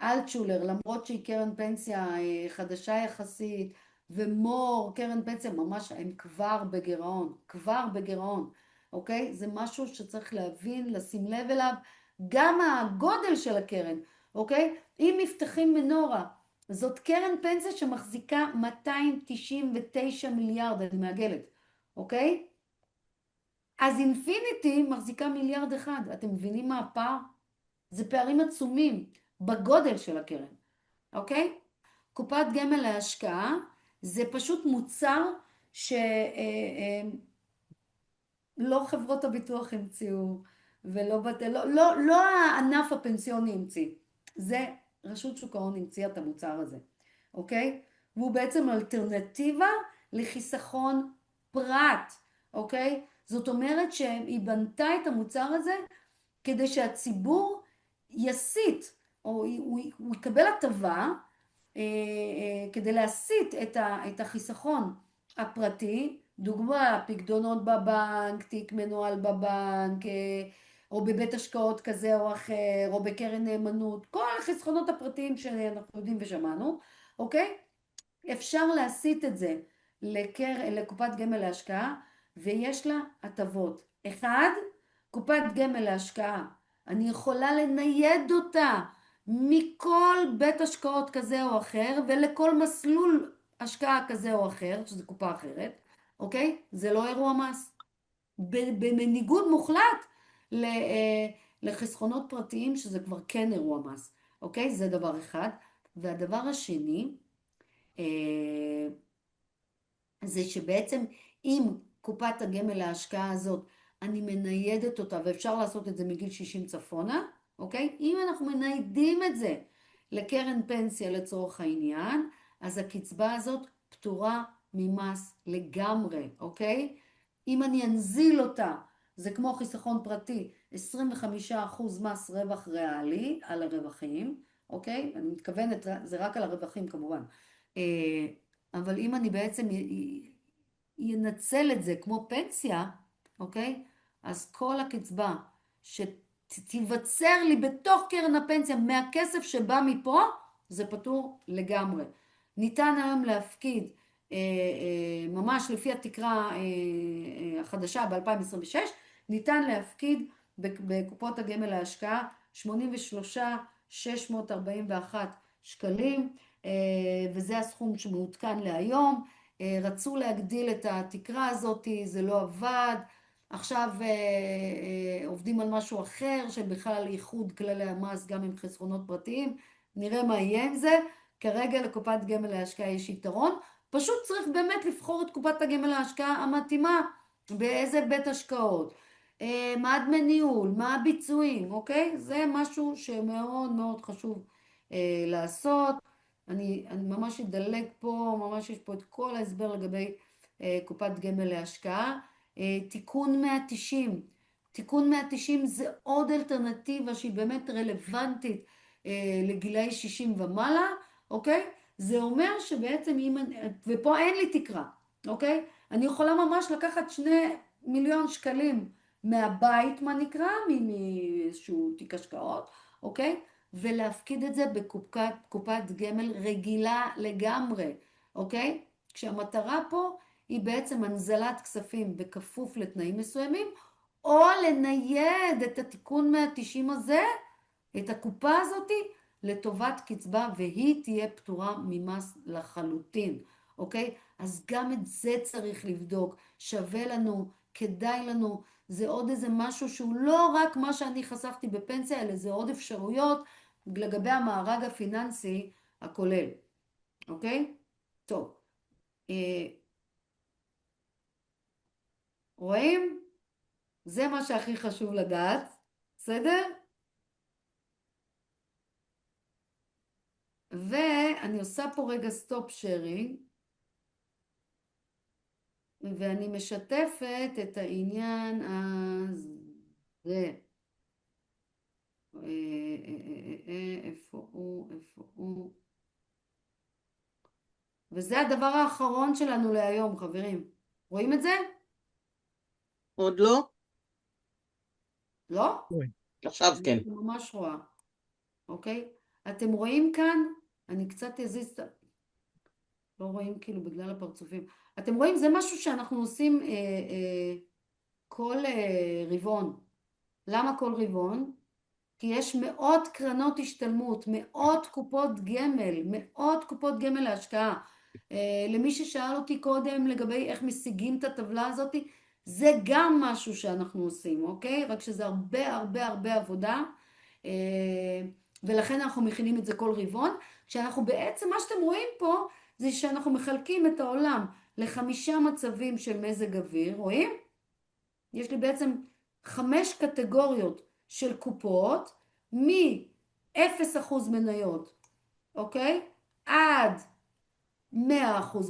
אלטשולר, למרות שהיא קרן פנסיה חדשה יחסית, ומור, קרן פנסיה, ממש הם כבר בגירעון, כבר בגירעון, אוקיי? זה משהו שצריך להבין, לשים לב אליו, גם הגודל של הקרן, אוקיי? אם מבטחים מנורה, זאת קרן פנסיה שמחזיקה 299 מיליארד, אני מעגלת, אוקיי? אז אינפיניטי מחזיקה מיליארד אחד, אתם מבינים מה הפער? זה פערים עצומים בגודל של הקרן, אוקיי? קופת גמל להשקעה זה פשוט מוצר שלא חברות הביטוח המציאו, לא הענף הפנסיוני המציא. זה רשות שוק ההון המציאה את המוצר הזה, אוקיי? והוא בעצם אלטרנטיבה לחיסכון פרט, אוקיי? זאת אומרת שהיא בנתה את המוצר הזה כדי שהציבור יסיט, או הוא יקבל הטבה כדי להסיט את החיסכון הפרטי, דוגמה, פקדונות בבנק, תיק מנוהל בבנק, או בבית השקעות כזה או אחר, או בקרן נאמנות, כל החסכונות הפרטיים שאנחנו יודעים ושמענו, אוקיי? אפשר להסיט את זה לקופת גמל להשקעה, ויש לה הטבות. אחד, קופת גמל להשקעה, אני יכולה לנייד אותה מכל בית השקעות כזה או אחר, ולכל מסלול השקעה כזה או אחר, שזו קופה אחרת, אוקיי? זה לא אירוע מס. בניגוד מוחלט לחסכונות פרטיים, שזה כבר כן אירוע מס, אוקיי? זה דבר אחד. והדבר השני, זה שבעצם אם קופת הגמל להשקעה הזאת, אני מניידת אותה, ואפשר לעשות את זה מגיל 60 צפונה, אוקיי? אם אנחנו מניידים את זה לקרן פנסיה לצורך העניין, אז הקצבה הזאת פטורה ממס לגמרי, אוקיי? אם אני אנזיל אותה, זה כמו חיסכון פרטי, 25% מס רווח ריאלי על הרווחים, אוקיי? אני מתכוונת, זה רק על הרווחים כמובן. אבל אם אני בעצם ינצל את זה כמו פנסיה, אוקיי? אז כל הקצבה שתיווצר לי בתוך קרן הפנסיה מהכסף שבא מפה, זה פטור לגמרי. ניתן היום להפקיד, ממש לפי התקרה החדשה ב-2026, ניתן להפקיד בקופות הגמל להשקעה 83,641 שקלים, וזה הסכום שמעודכן להיום. רצו להגדיל את התקרה הזאת, זה לא עבד. עכשיו עובדים על משהו אחר, שבכלל ייחוד כללי המס גם עם חסכונות פרטיים. נראה מה יהיה עם זה. כרגע לקופת גמל להשקעה יש יתרון. פשוט צריך באמת לבחור את קופת הגמל להשקעה המתאימה, באיזה בית השקעות, מה הדמי ניהול, מה הביצועים, אוקיי? זה משהו שמאוד מאוד חשוב לעשות. אני ממש אדלג פה, ממש יש פה את כל ההסבר לגבי קופת גמל להשקעה. תיקון 190. תיקון 190 זה עוד אלטרנטיבה שהיא באמת רלוונטית לגילאי 60 ומעלה, אוקיי? זה אומר שבעצם ופה אין לי תקרה, אוקיי? אני יכולה ממש לקחת 2 מיליון שקלים מהבית, מה נקרא, מאיזשהו תיק השקעות, אוקיי? ולהפקיד את זה בקופת גמל רגילה לגמרי, אוקיי? כשהמטרה פה היא בעצם הנזלת כספים בכפוף לתנאים מסוימים, או לנייד את התיקון 190 הזה, את הקופה הזאת, לטובת קצבה, והיא תהיה פטורה ממס לחלוטין, אוקיי? אז גם את זה צריך לבדוק, שווה לנו, כדאי לנו, זה עוד איזה משהו שהוא לא רק מה שאני חסכתי בפנסיה, אלא זה עוד אפשרויות לגבי המארג הפיננסי הכולל, אוקיי? טוב. רואים? זה מה שהכי חשוב לדעת, בסדר? ואני עושה פה רגע סטופ שיירינג, ואני משתפת את העניין הזה. איפה הוא? איפה הוא? וזה הדבר האחרון שלנו להיום, חברים. רואים את זה? עוד לא? לא? עכשיו כן. אני ממש רואה. אוקיי? אתם רואים כאן? אני קצת אזיז את לא רואים כאילו בגלל הפרצופים. אתם רואים? זה משהו שאנחנו עושים כל רבעון. למה כל רבעון? כי יש מאות קרנות השתלמות, מאות קופות גמל להשקעה. למי ששאל אותי קודם לגבי איך משיגים את הטבלה הזאת, זה גם משהו שאנחנו עושים, אוקיי? רק שזה הרבה הרבה הרבה עבודה, ולכן אנחנו מכינים את זה כל רבעון, כשאנחנו בעצם, מה שאתם רואים פה, זה שאנחנו מחלקים את העולם ל5 מצבים של מזג אוויר, רואים? יש לי בעצם 5 קטגוריות של קופות, מ-0% מניות, אוקיי? עד 100%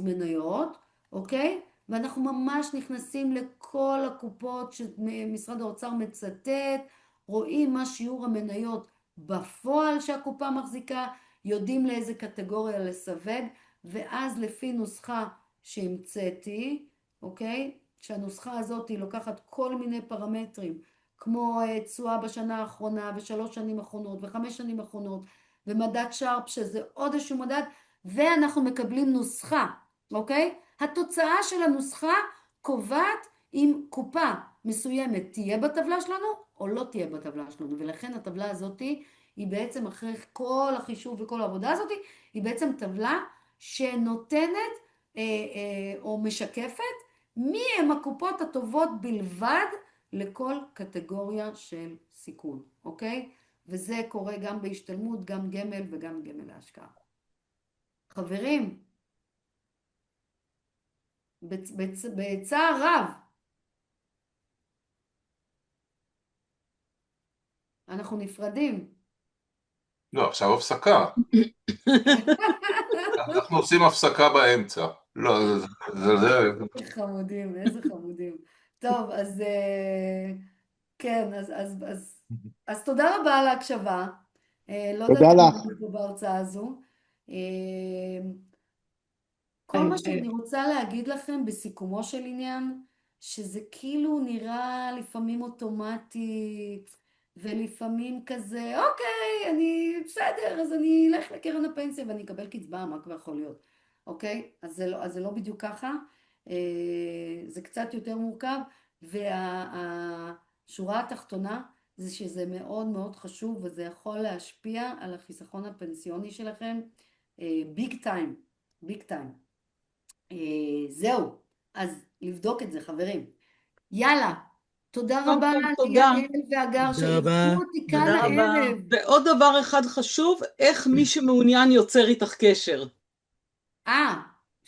מניות, אוקיי? ואנחנו ממש נכנסים לכל הקופות שמשרד האוצר מצטט, רואים מה שיעור המניות בפועל שהקופה מחזיקה, יודעים לאיזה קטגוריה לסווג, ואז לפי נוסחה שהמצאתי, אוקיי? שהנוסחה הזאת היא לוקחת כל מיני פרמטרים, כמו תשואה בשנה האחרונה, ו3 שנים אחרונות, ו5 שנים אחרונות, ומדד שרפ, שזה עוד איזשהו מדד, ואנחנו מקבלים נוסחה, אוקיי? התוצאה של הנוסחה קובעת אם קופה מסוימת תהיה בטבלה שלנו, או לא תהיה בטבלה שלנו, ולכן הטבלה הזאת היא בעצם אחרי כל החישוב וכל העבודה הזאת, היא בעצם טבלה שנותנת או משקפת מי הם הקופות הטובות בלבד לכל קטגוריה של סיכון, אוקיי? וזה קורה גם בהשתלמות, גם גמל וגם גמל להשקעה. חברים, בצער רב, אנחנו נפרדים. לא, עכשיו הפסקה. אנחנו עושים הפסקה באמצע. לא, זה... איזה חמודים, איזה חמודים. טוב, אז כן, אז תודה רבה על ההקשבה. לא תודה יודעת לך. מה פה בהרצאה הזו. כל מה שאני רוצה להגיד לכם בסיכומו של עניין, שזה כאילו נראה לפעמים אוטומטי, ולפעמים כזה, אוקיי, אני בסדר, אז אני אלך לקרן הפנסיה ואני אקבל קצבה, מה כבר יכול להיות, אוקיי? אז זה לא בדיוק ככה, זה קצת יותר מורכב, והשורה התחתונה זה שזה מאוד מאוד חשוב, וזה יכול להשפיע על החיסכון הפנסיוני שלכם, ביג טיים, ביג טיים. זהו, אז לבדוק את זה, חברים. יאללה, תודה טוב, רבה טוב, תודה. ליעל והגר תודה רבה. שאירחו אותי כאן תודה רבה. הערב. ועוד דבר אחד חשוב, איך מי שמעוניין יוצר איתך קשר.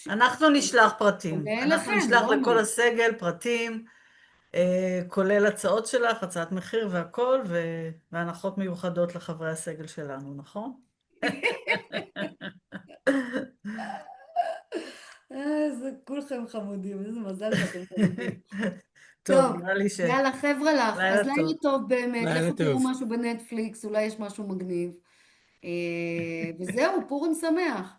אנחנו נשלח פרטים. ואין אנחנו לכם, נשלח לא לכל מה. הסגל פרטים, כולל הצעות שלך, הצעת מחיר והכל, והנחות מיוחדות לחברי הסגל שלנו, נכון? איזה כולכם חמודים, איזה מזל שאתם חמודים. טוב, נראה לי יאללה, חבר'ה לך, לילה אז לילה טוב. טוב באמת, לילה לכו תראו טוב. משהו בנטפליקס, אולי יש משהו מגניב. וזהו, פורים שמח.